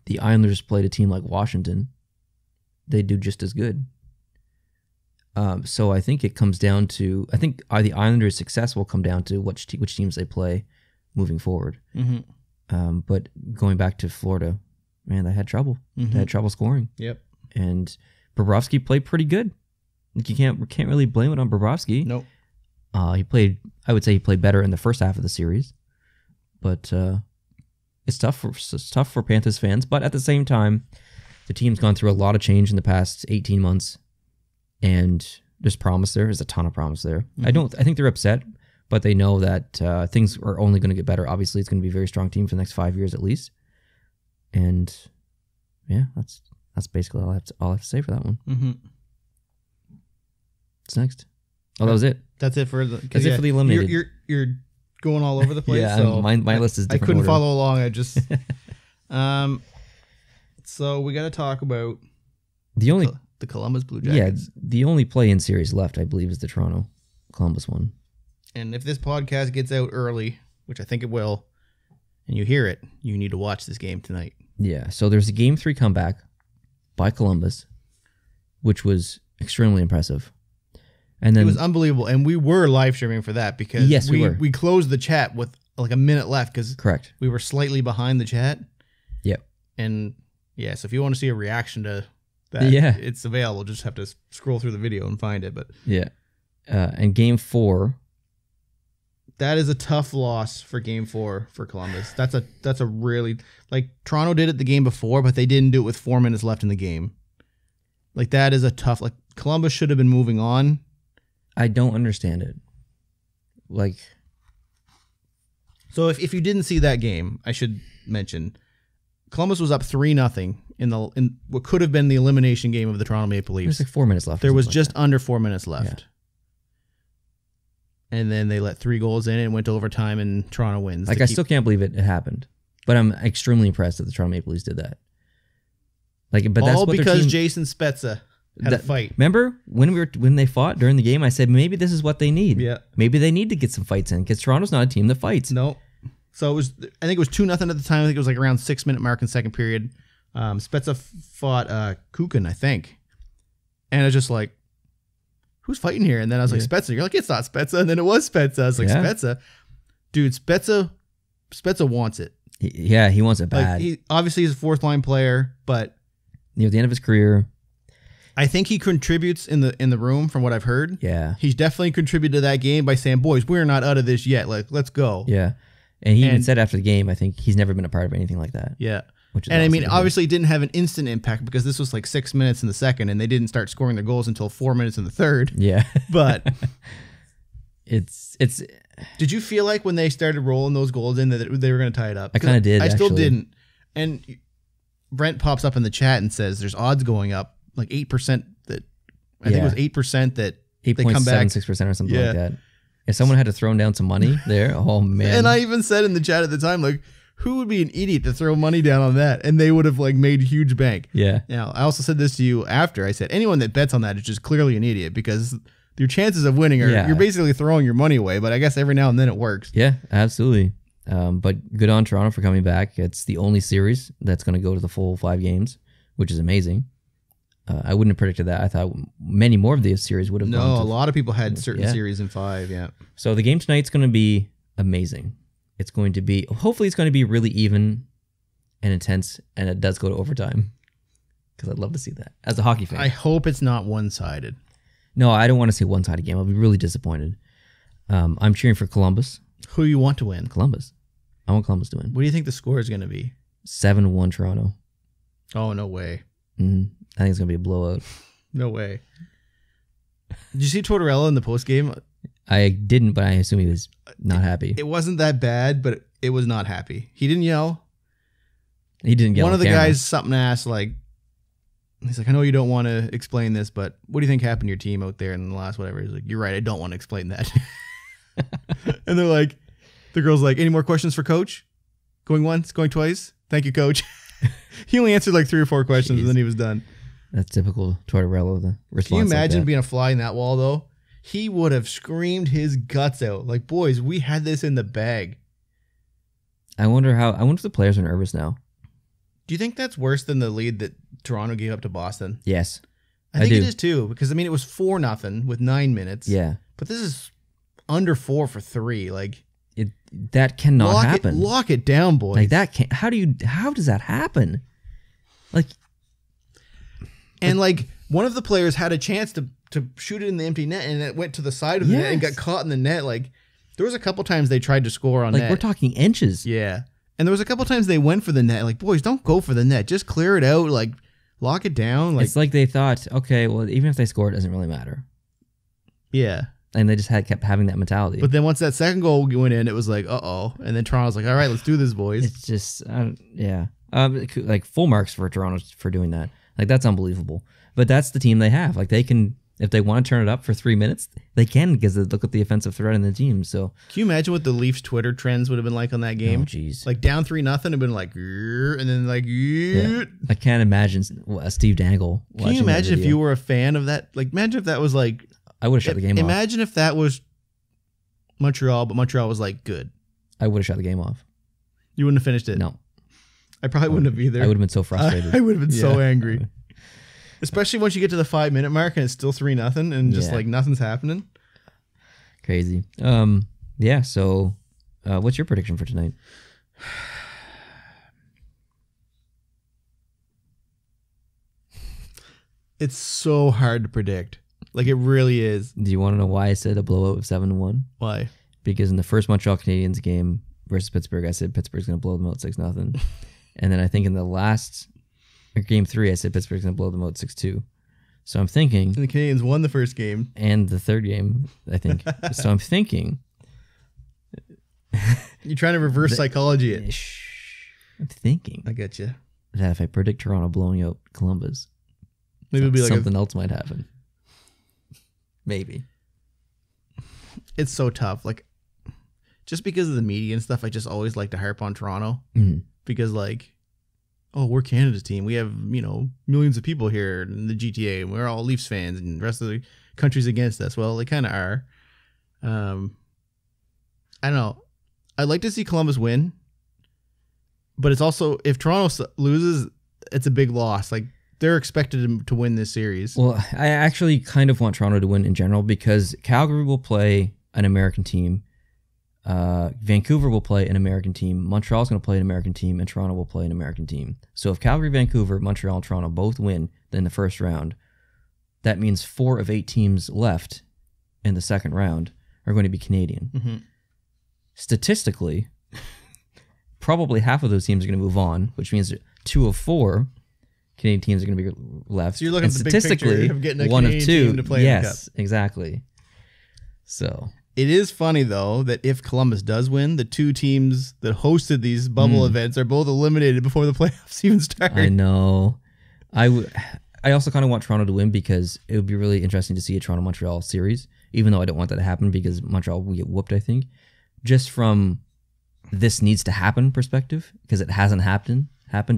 the Islanders played a team like Washington, they'd do just as good. So I think it comes down to, the Islanders' success will come down to which teams they play moving forward. But going back to Florida, man, they had trouble. They had trouble scoring. Yep. And Bobrovsky played pretty good. You can't really blame it on Bobrovsky. Nope. I would say he played better in the first half of the series, but it's tough for Panthers fans. But at the same time, the team's gone through a lot of change in the past 18 months. And there's promise there. There's a ton of promise there. I think they're upset, but they know that things are only going to get better. Obviously, it's going to be a very strong team for the next 5 years at least. And yeah, that's basically all I have to say for that one. What's next? Oh, that was it. That's it for the. That's it for the eliminated. You're going all over the place. Yeah, so my list is different. I couldn't order. follow along. I just. So we got to talk about the Columbus Blue Jackets. Yeah, the only play-in series left, I believe, is the Toronto Columbus one. And if this podcast gets out early, which I think it will, and you hear it, you need to watch this game tonight. Yeah, so there's a Game 3 comeback by Columbus, which was extremely impressive. And then it was unbelievable, and we were live streaming for that because yes, we closed the chat with like a minute left because correct, we were slightly behind the chat. Yep. And yeah, so if you want to see a reaction to that, it's available. Just have to scroll through the video and find it. But yeah, and Game 4, that is a tough loss for Game 4 for Columbus. That's a really, like, Toronto did it the game before, but they didn't do it with 4 minutes left in the game. Like, that is a tough, like, Columbus should have been moving on. I don't understand it. Like, so if you didn't see that game, I should mention Columbus was up 3-0 in what could have been the elimination game of the Toronto Maple Leafs. There's like 4 minutes left. There was just under 4 minutes left. Yeah. And then they let 3 goals in and went to overtime, and Toronto wins. Like, I still can't believe it happened, but I'm extremely impressed that the Toronto Maple Leafs did that. Like, but that's all what because Jason Spezza had a fight. Remember when they fought during the game? I said maybe this is what they need. Yeah, maybe they need to get some fights in because Toronto's not a team that fights. No, so it was. I think it was 2-0 at the time. I think it was like around 6-minute mark in second period. Spezza fought Kukin, I think, and I was just like, who's fighting here? And then I was like, Spezza. You're like, it's not Spezza. And then it was Spezza. I was like, Spezza, dude, Spezza wants it. He wants it bad. Like, he obviously he's a 4th line player, but at the end of his career, I think he contributes in the room from what I've heard. Yeah, he's definitely contributed to that game by saying, boys, we're not out of this yet. Like, let's go. Yeah, and he even said after the game, I think he's never been a part of anything like that. Yeah. Which is and I mean, obviously it didn't have an instant impact because this was like 6 minutes in the second and they didn't start scoring their goals until 4 minutes in the third. Yeah. But it's did you feel like when they started rolling those goals in that they were going to tie it up? I kind of did. I still didn't. And Brent pops up in the chat and says there's odds going up like 8% that I think it was 8% that 8. they come back 6% or something like that. If someone had to throw down some money there, oh man. And I even said in the chat at the time, like, who would be an idiot to throw money down on that? And they would have like made huge bank. Yeah. Now, I also said this to you after. I said anyone that bets on that is just clearly an idiot because your chances of winning are you're basically throwing your money away. But I guess every now and then it works. Yeah, absolutely. But good on Toronto for coming back. It's the only series that's going to go to the full 5 games, which is amazing. I wouldn't have predicted that. I thought many more of these series would have gone a lot of people had certain series in 5, yeah. So the game tonight's going to be amazing. It's going to be, hopefully it's going to be really even and intense, and it does go to overtime. Because I'd love to see that as a hockey fan. I hope it's not one-sided. No, I don't want to see a one-sided game. I'll be really disappointed. I'm cheering for Columbus. Who do you want to win? Columbus. I want Columbus to win. What do you think the score is going to be? 7-1 Toronto. Oh, no way. I think it's going to be a blowout. No way. Did you see Tortorella in the postgame? I didn't, but I assume he was not happy. It wasn't that bad, but it was not happy. He didn't yell. He didn't yell. One of the guys something asked, like, he's like, I know you don't want to explain this, but what do you think happened to your team out there in the last whatever? He's like, you're right, I don't want to explain that. And they're like, the girl's like, any more questions for Coach? Going once, going twice? Thank you, Coach. He only answered like 3 or 4 questions and then he was done. That's typical Tortorella, the response. Can you imagine being a fly in that wall, though? He would have screamed his guts out. Like, boys, we had this in the bag. I wonder if the players are nervous now. Do you think that's worse than the lead that Toronto gave up to Boston? Yes. I think it is too, because I mean it was 4-0 with 9 minutes. Yeah. But this is under 4 for 3. Like that cannot happen. Lock it down, boys. Like that can't. How does that happen? Like one of the players had a chance to shoot it in the empty net, and it went to the side of the net and got caught in the net. Like there was a couple times they tried to score on net. Like we're talking inches. Yeah. And there was a couple times they went for the net. Like, boys, don't go for the net. Just clear it out. Like, lock it down. Like, it's like they thought, okay, well, even if they score, it doesn't really matter. Yeah. And they just kept having that mentality. But then once that second goal went in, it was like, uh-oh. And then Toronto's like, all right, let's do this, boys. It's just, yeah. Like, full marks for Toronto for doing that. Like, that's unbelievable. But that's the team they have. Like, they can, if they want to turn it up for 3 minutes, they can, because they look at the offensive threat in the team. So, can you imagine what the Leafs Twitter trends would have been like on that game? Oh, jeez. Like down 3-0 and been like, and then like, yeah. I can't imagine Steve Dangle. Can you imagine if you were a fan of that? Like, imagine if that was like, I would have shut the game off. Imagine if that was Montreal, but Montreal was like good. I would have shut the game off. You wouldn't have finished it? No. I probably wouldn't have either. I would have been so frustrated. I would have been so angry. Especially once you get to the 5-minute mark and it's still 3-0 and just like nothing's happening. Crazy. Yeah, so what's your prediction for tonight? It's so hard to predict. Like, it really is. Do you want to know why I said a blowout of 7-1? Why? Because in the first Montreal Canadiens game versus Pittsburgh, I said Pittsburgh's going to blow them out 6-0. And then I think in the last game 3, I said Pittsburgh's going to blow them out 6-2. So I'm thinking... And the Canadiens won the first game. And the third game, I think. So I'm thinking... You're trying to reverse psychology it. I'm thinking... I get you. That if I predict Toronto blowing out Columbus, maybe it'll be like something else might happen. Maybe. It's so tough. Like, just because of the media and stuff, I just always like to harp on Toronto. Because, like, oh, we're Canada's team. We have, millions of people here in the GTA, and we're all Leafs fans, and the rest of the country's against us. Well, they kind of are. I don't know. I'd like to see Columbus win, but it's also, if Toronto loses, it's a big loss. Like, they're expected to win this series. Well, I actually kind of want Toronto to win in general because Calgary will play an American team. Vancouver will play an American team. Montreal's going to play an American team, and Toronto will play an American team. So if Calgary, Vancouver, Montreal, and Toronto both win in the first round, that means 4 of 8 teams left in the second round are going to be Canadian. Mm-hmm. Statistically, probably half of those teams are going to move on, which means 2 of 4 Canadian teams are going to be left. So you're looking at the big picture of getting a 1 Canadian of 2 team to play in the cup. Exactly. So it is funny though that if Columbus does win, the 2 teams that hosted these bubble events are both eliminated before the playoffs even start. I know. I also kind of want Toronto to win because it would be really interesting to see a Toronto-Montreal series, even though I don't want that to happen because Montreal will get whooped, I think. Just from this needs to happen perspective, because it hasn't happened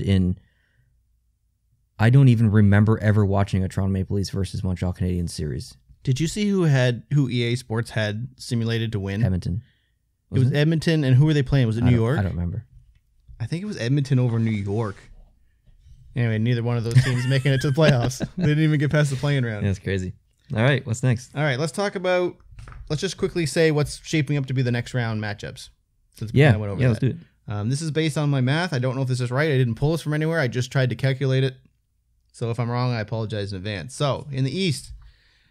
in... I don't even remember ever watching a Toronto Maple Leafs versus Montreal Canadiens series Did you see who EA Sports had simulated to win? Edmonton. It was Edmonton, and who were they playing? Was it New York? I don't remember. I think it was Edmonton over New York. Anyway, neither one of those teams making it to the playoffs. They didn't even get past the playing round. Yeah, that's crazy. All right, what's next? All right, let's just quickly say what's shaping up to be the next round matchups. Since we Yeah, kinda went over let's do it. This is based on my math. I don't know if this is right. I didn't pull this from anywhere. I just tried to calculate it. So if I'm wrong, I apologize in advance. So in the East,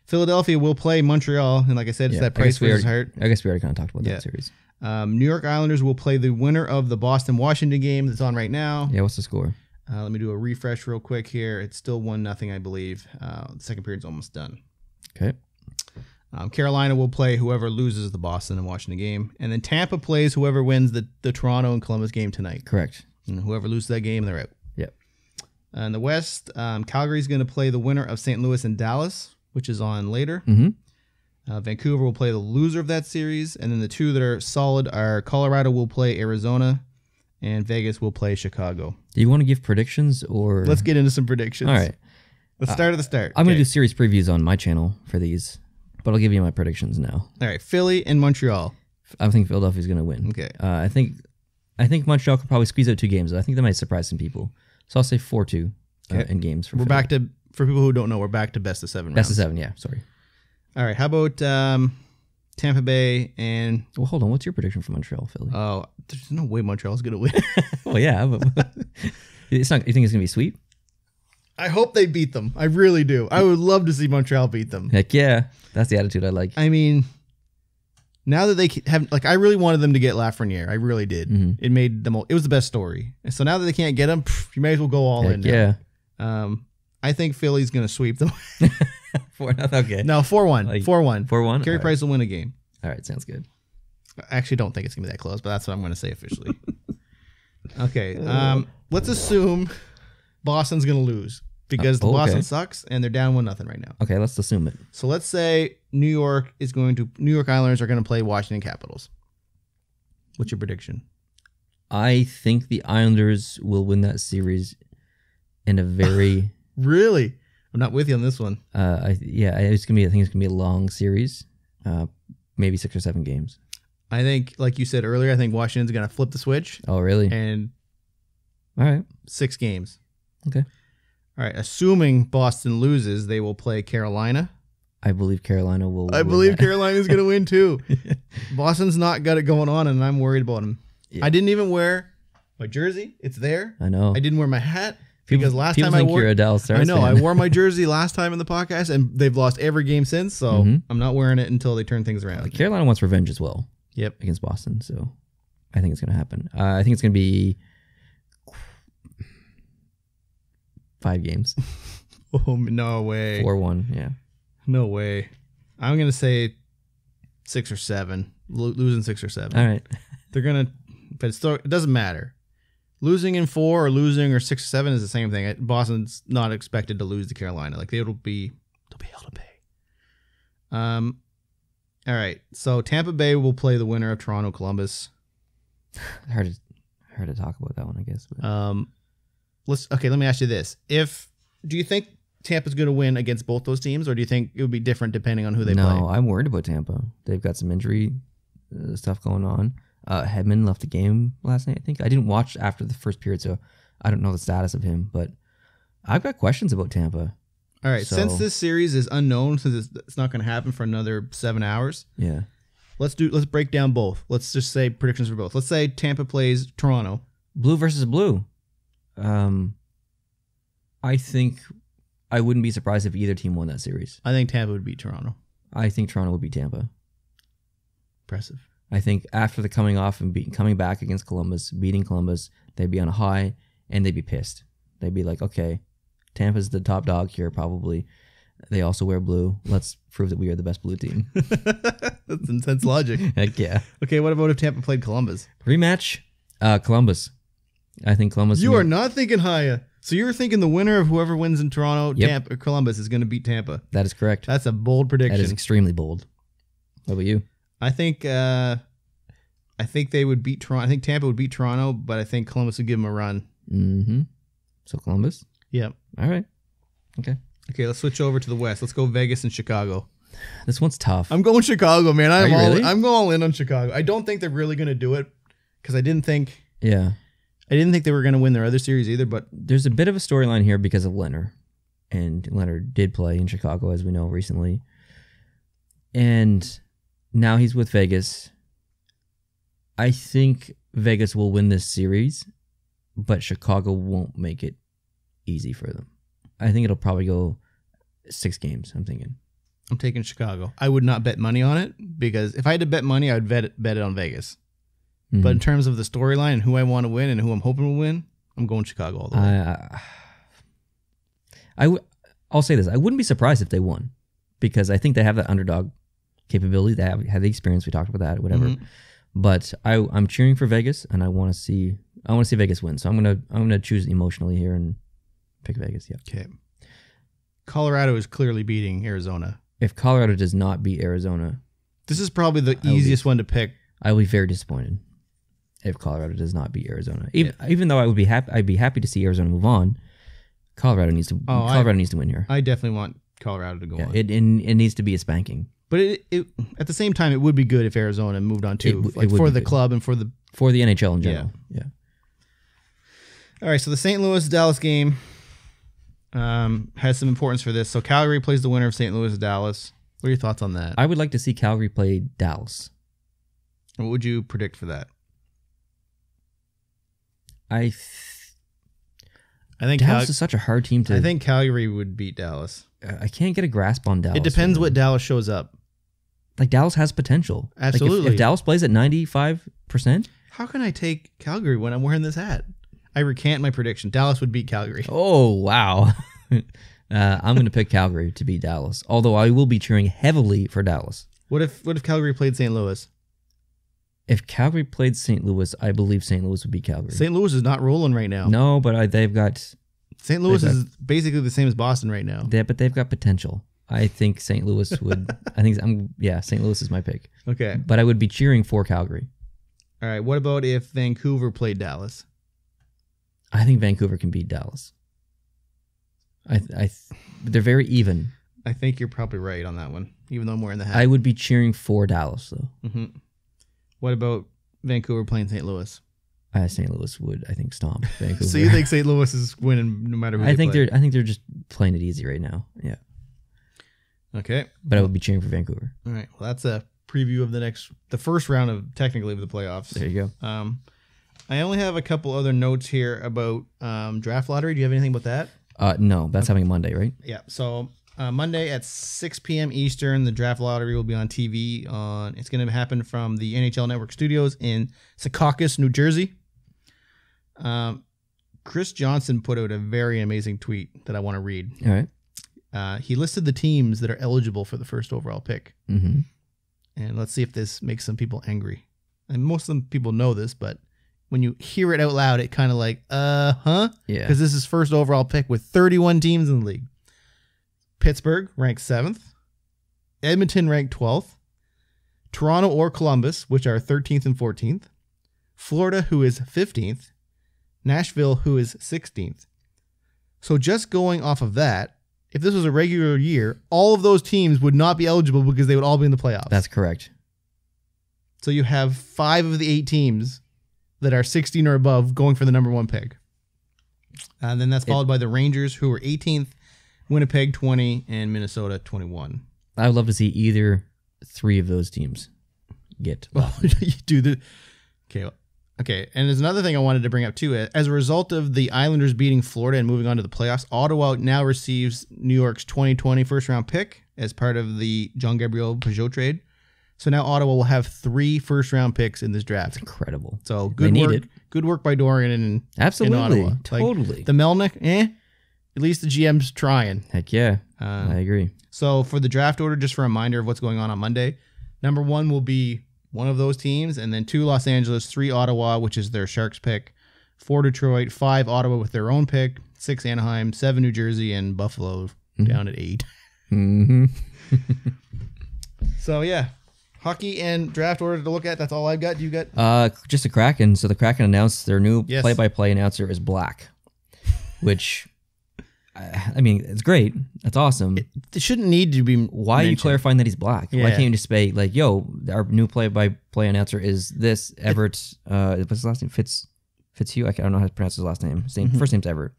Philadelphia will play Montreal. And like I said, it's that price versus heart. I guess we already kind of talked about that series. New York Islanders will play the winner of the Boston-Washington game that's on right now. Yeah, what's the score? Let me do a refresh real quick here. It's still 1-0, I believe. The second period's almost done. Okay. Carolina will play whoever loses the Boston and Washington game. And then Tampa plays whoever wins the Toronto and Columbus game tonight. Correct. And whoever loses that game, they're out. Yep. In the West, Calgary's going to play the winner of St. Louis and Dallas, which is on later. Mm-hmm. Vancouver will play the loser of that series. And then the two that are solid are Colorado will play Arizona, and Vegas will play Chicago. Do you want to give predictions or? Let's get into some predictions. All right. Let's start at the start. I'm going to do series previews on my channel for these, but I'll give you my predictions now. All right. Philly and Montreal. I think Philadelphia's going to win. Okay. I think Montreal could probably squeeze out 2 games. I think that might surprise some people. So I'll say 4-2 in games. For back to, for people who don't know, we're back to best of 7 rounds. Best of 7, yeah. Sorry. All right. How about Tampa Bay and... Well, hold on. What's your prediction for Montreal, Philly? Oh, there's no way Montreal's going to win. Well, yeah. But it's not. You think it's going to be sweep? I hope they beat them. I really do. I would love to see Montreal beat them. Heck yeah. That's the attitude I like. I mean, now that they have... Like, I really wanted them to get Lafreniere. I really did. Mm-hmm. It made them... It was the best story. And so now that they can't get him, you may as well go all in now. Yeah. I think Philly's going to sweep them. 4-0. Okay. No, 4-1. Like, 4-1. 4-1? Carey Price will win a game. All right. Sounds good. I actually don't think it's going to be that close, but that's what I'm going to say officially. Okay. Let's assume Boston's going to lose because Boston sucks and they're down 1-0 right now. Okay. Let's assume it. So let's say New York Islanders are going to play Washington Capitals. What's your prediction? I think the Islanders will win that series in a very... Really? I'm not with you on this one. I think it's gonna be a long series, maybe 6 or 7 games. I think, like you said earlier, I think Washington's gonna flip the switch. Oh, really? And all right, 6 games. Okay. All right. Assuming Boston loses, they will play Carolina. I believe Carolina will. I believe Carolina's gonna win too. Boston's not got it going on, and I'm worried about them. Yeah. I didn't even wear my jersey. It's there. I know. I didn't wear my hat. Because last time you're a Dallas Stars I know, fan. I wore my jersey last time in the podcast, and they've lost every game since, so I'm not wearing it until they turn things around. Carolina wants revenge as well. Yep. Against Boston, so I think it's going to happen. I think it's going to be 5 games. Oh, no way. 4-1, yeah. No way. I'm going to say 6 or 7. Losing 6 or 7. All right. They're going to, but it doesn't matter. Losing in 4 or losing or 6 or 7 is the same thing. Boston's not expected to lose to Carolina. Like they'll be hell to pay. All right. So Tampa Bay will play the winner of Toronto Columbus. Hard to talk about that one, I guess. But. Let me ask you this: do you think Tampa's going to win against both those teams, or do you think it would be different depending on who they play? No, I'm worried about Tampa. They've got some injury stuff going on. Hedman left the game last night, I think. I didn't watch after the first period, so I don't know the status of him. But I've got questions about Tampa. All right. So, since this series is unknown, since it's not going to happen for another 7 hours, yeah, let's break down both. Let's just say predictions for both. Let's say Tampa plays Toronto. Blue versus blue. I think I wouldn't be surprised if either team won that series. I think Tampa would beat Toronto. I think Toronto would beat Tampa. Impressive. I think after the coming off and coming back against Columbus, beating Columbus, they'd be on a high and they'd be pissed. They'd be like, okay, Tampa's the top dog here probably. They also wear blue. Let's prove that we are the best blue team. That's intense logic. Heck yeah. Okay, what about if Tampa played Columbus? Rematch, Columbus. I think Columbus. You are not thinking higher. So you're thinking the winner of whoever wins in Toronto, Tampa, or Columbus is going to beat Tampa. That is correct. That's a bold prediction. That is extremely bold. What about you? I think they would beat Toronto. I think Tampa would beat Toronto, but I think Columbus would give them a run. Mm-hmm. So Columbus? Yep. All right. Okay. Okay, let's switch over to the West. Let's go Vegas and Chicago. This one's tough. I'm going Chicago, man. Really? I'm going all in on Chicago. I don't think they're really going to do it because I didn't think they were going to win their other series either. But there's a bit of a storyline here because of Leonard, and Leonard did play in Chicago, as we know, recently, and now he's with Vegas. I think Vegas will win this series, but Chicago won't make it easy for them. I think it'll probably go 6 games, I'm thinking. I'm taking Chicago. I would not bet money on it because if I had to bet money, I would bet it on Vegas. Mm-hmm. But in terms of the storyline and who I want to win and who I'm hoping will win, I'm going Chicago all the way. I'll say this. I wouldn't be surprised if they won because I think they have that underdog capability. They have the experience. We talked about that, whatever. Mm-hmm. But I'm cheering for Vegas, and I want to see Vegas win. So I'm gonna choose emotionally here and pick Vegas. Yeah. Okay. Colorado is clearly beating Arizona. If Colorado does not beat Arizona, this is probably the easiest one to pick. I will be very disappointed if Colorado does not beat Arizona. Even though I'd be happy to see Arizona move on. Colorado needs to win here. I definitely want Colorado to go on. It needs to be a spanking. But it at the same time, it would be good if Arizona moved on too, for the club and for the NHL in general. Yeah. All right, so the St. Louis-Dallas game has some importance for this. So Calgary plays the winner of St. Louis-Dallas. What are your thoughts on that? I would like to see Calgary play Dallas. What would you predict for that? I think Dallas is such a hard team to... I think Calgary would beat Dallas. I can't get a grasp on Dallas. It depends what Dallas shows up. Like, Dallas has potential. Absolutely. Like if Dallas plays at 95%... How can I take Calgary when I'm wearing this hat? I recant my prediction. Dallas would beat Calgary. Oh, wow. I'm going to pick Calgary to beat Dallas, although I will be cheering heavily for Dallas. What if Calgary played St. Louis? If Calgary played St. Louis, I believe St. Louis would beat Calgary. St. Louis is not rolling right now. No, but they've got... St. Louis is basically the same as Boston right now. But they've got potential. I think St. Louis would... St. Louis is my pick. Okay. But I would be cheering for Calgary. All right. What about if Vancouver played Dallas? I think Vancouver can beat Dallas. They're very even. I think you're probably right on that one, even though I'm wearing the hat. I would be cheering for Dallas, though. Mm-hmm. What about Vancouver playing St. Louis? St. Louis would, I think, stomp Vancouver. So you think St. Louis is winning no matter who I think they're just playing it easy right now. Yeah. Okay. But I would be cheering for Vancouver. All right. Well, that's a preview of the first round of technically the playoffs. There you go. I only have a couple other notes here about draft lottery. Do you have anything about that? No, that's happening Monday, right? Yeah. So Monday at 6 p.m. Eastern, the draft lottery will be on TV. It's going to happen from the NHL Network studios in Secaucus, New Jersey. Chris Johnson put out a very amazing tweet that I want to read. All right. He listed the teams that are eligible for the first overall pick. Mm-hmm. And let's see if this makes some people angry. And most of them people know this, but when you hear it out loud, it kind of like, Yeah. Because this is first overall pick with 31 teams in the league. Pittsburgh ranked 7th. Edmonton ranked 12th. Toronto or Columbus, which are 13th and 14th. Florida, who is 15th. Nashville, who is 16th. So just going off of that, if this was a regular year, all of those teams would not be eligible because they would all be in the playoffs. That's correct. So you have 5 of the 8 teams that are 16 or above going for the number 1 pick. And then that's followed by the Rangers, who are 18th, Winnipeg 20, and Minnesota 21. I would love to see either 3 of those teams get. Okay, and there's another thing I wanted to bring up too. As a result of the Islanders beating Florida and moving on to the playoffs, Ottawa now receives New York's 2020 first-round pick as part of the Jean-Gabriel Pageau trade. So now Ottawa will have 3 first-round picks in this draft. That's incredible. So good work by Dorian and absolutely, in Ottawa. Totally. Like, the Melnick, at least the GM's trying. Heck yeah, I agree. So for the draft order, just for a reminder of what's going on Monday, number 1 will be one of those teams, and then 2 Los Angeles, 3 Ottawa, which is their Sharks pick, 4 Detroit, 5 Ottawa with their own pick, 6 Anaheim, 7 New Jersey, and Buffalo down at 8. Mm-hmm. So yeah, hockey and draft order to look at. That's all I've got. Do you got? Just the Kraken. So the Kraken announced their new play-by-play announcer is Black, which I mean, it's great. That's awesome. It shouldn't need to be. Why are you clarifying that he's black? Yeah. Why can't you just say like, "Yo, our new play-by-play announcer is this Everett"? What's his last name? Fitzhugh. I don't know how to pronounce his last name. First name's Everett.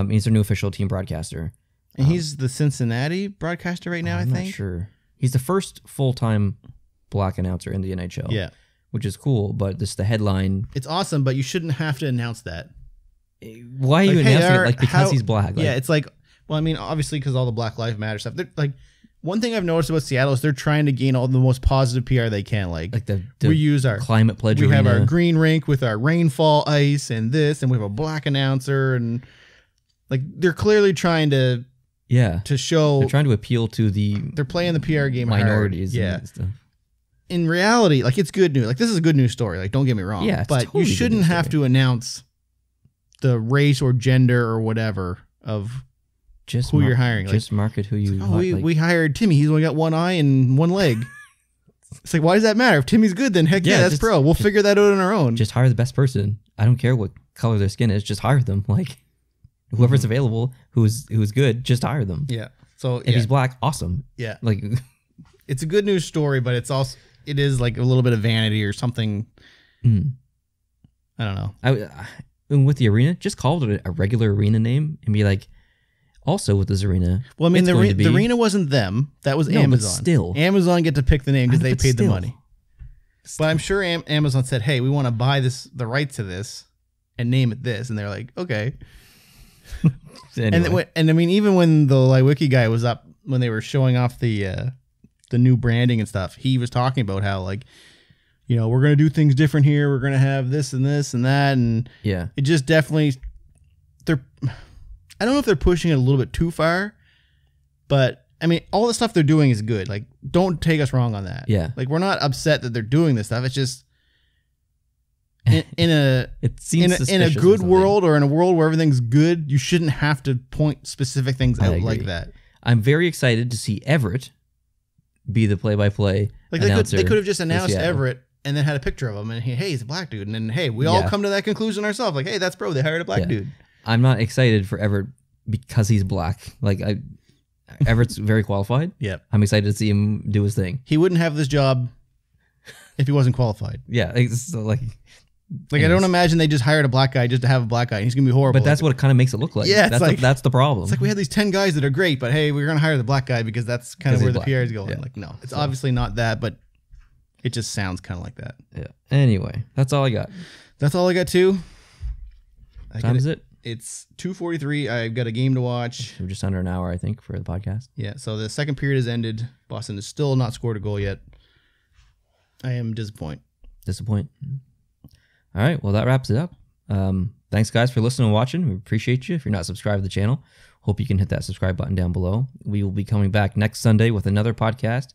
He's their new official team broadcaster. And he's the Cincinnati broadcaster right now. I'm I think. Not sure. He's the first full-time black announcer in the NHL. Yeah, which is cool. But just the headline. It's awesome, but you shouldn't have to announce that. Why are you announcing it like because he's black? Like, yeah, it's like, well, I mean, obviously because all the Black Lives Matter stuff. They're like, one thing I've noticed about Seattle is they're trying to gain all the most positive PR they can. Like the we use our climate pledge. We arena. have our green rink with our rainfall ice and this, and we have a black announcer, and like they're clearly trying to show. They're trying to appeal to they're playing the PR game. Minorities. Hard. Yeah. And stuff. In reality, like it's good news. Like this is a good news story. Like don't get me wrong. Yeah, but totally you shouldn't have to announce the race or gender or whatever of just who you're hiring. Just market who you. We hired Timmy. He's only got one eye and one leg. It's like, why does that matter? If Timmy's good, then heck yeah, that's pro. We'll figure that out on our own. Just hire the best person. I don't care what color their skin is. Just hire them. Like whoever's available, who's good, just hire them. Yeah. So if he's black, awesome. Yeah. Like it's a good news story, but it is like a little bit of vanity or something. I don't know. And with the arena, just call it a regular arena name and be like, also with this arena. Well, I mean, the arena wasn't them. That was Amazon. But still. Amazon get to pick the name because they paid the money. But I'm sure Amazon said, hey, we want to buy the rights to this and name it this. And they're like, okay. Anyway. And I mean, even when the Lewicki guy was up, when they were showing off the new branding and stuff, he was talking about how like, you know, we're going to do things different here. We're going to have this and this and that. And yeah, it just definitely, I don't know if they're pushing it a little bit too far, but I mean, all the stuff they're doing is good. Like, don't take us wrong on that. Yeah. Like, we're not upset that they're doing this stuff. It's just in a good world or in a world where everything's good, you shouldn't have to point specific things out like that. I'm very excited to see Everett be the play-by-play announcer. They could have just announced Everett and then had a picture of him and hey, he's a black dude. And then, hey, we all come to that conclusion ourselves. Like, hey, that's pro. They hired a black dude. I'm not excited for Everett because he's black. Like, Everett's very qualified. Yeah. I'm excited to see him do his thing. He wouldn't have this job if he wasn't qualified. Yeah. So like I don't imagine they just hired a black guy just to have a black guy. He's going to be horrible. But that's what it kind of makes it look like. Yeah. That's the problem. It's like we had these 10 guys that are great, but hey, we're going to hire the black guy because that's kind of where the PR is going. Yeah. Like, no, it's obviously not that, but it just sounds kind of like that. Yeah. Anyway, that's all I got. That's all I got too. What time is it? It's 2:43. I've got a game to watch. We're just under an hour, I think, for the podcast. Yeah. So the second period has ended. Boston has still not scored a goal yet. I am disappointed. All right. Well, that wraps it up. Thanks, guys, for listening and watching. We appreciate you. If you're not subscribed to the channel, hope you can hit that subscribe button down below. We will be coming back next Sunday with another podcast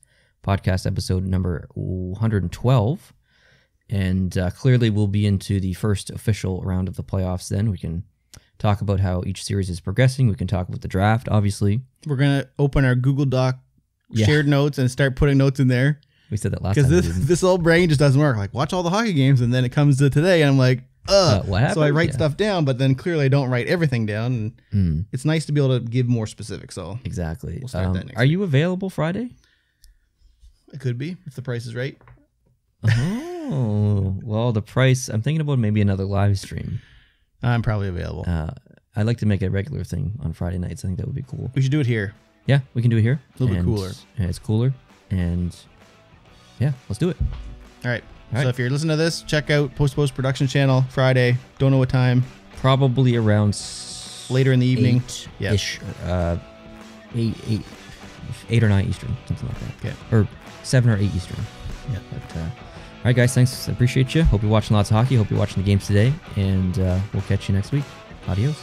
episode number 112. And clearly we'll be into the first official round of the playoffs then. We can talk about how each series is progressing. We can talk about the draft, obviously. We're going to open our Google Doc shared notes and start putting notes in there. We said that last time. Because this old brain just doesn't work. Like, watch all the hockey games, and then it comes to today, and I'm like, what happened? So I write stuff down, but then clearly I don't write everything down. And it's nice to be able to give more specifics. So exactly. We'll start that next week. You available Friday? It could be, if the price is right. Oh, well, the price, I'm thinking about maybe another live stream. I'm probably available. I'd like to make it a regular thing on Friday nights. I think that would be cool. We should do it here. Yeah, we can do it here. A little bit cooler. And it's cooler. And yeah, let's do it. All right. So if you're listening to this, check out Post Production channel Friday. Don't know what time. Probably around later in the evening. Ish. 8 or 9 Eastern, something like that. Okay. Or 7 or 8 Eastern. Yeah. But, all right, guys. Thanks. I appreciate you. Hope you're watching lots of hockey. Hope you're watching the games today. And we'll catch you next week. Adios.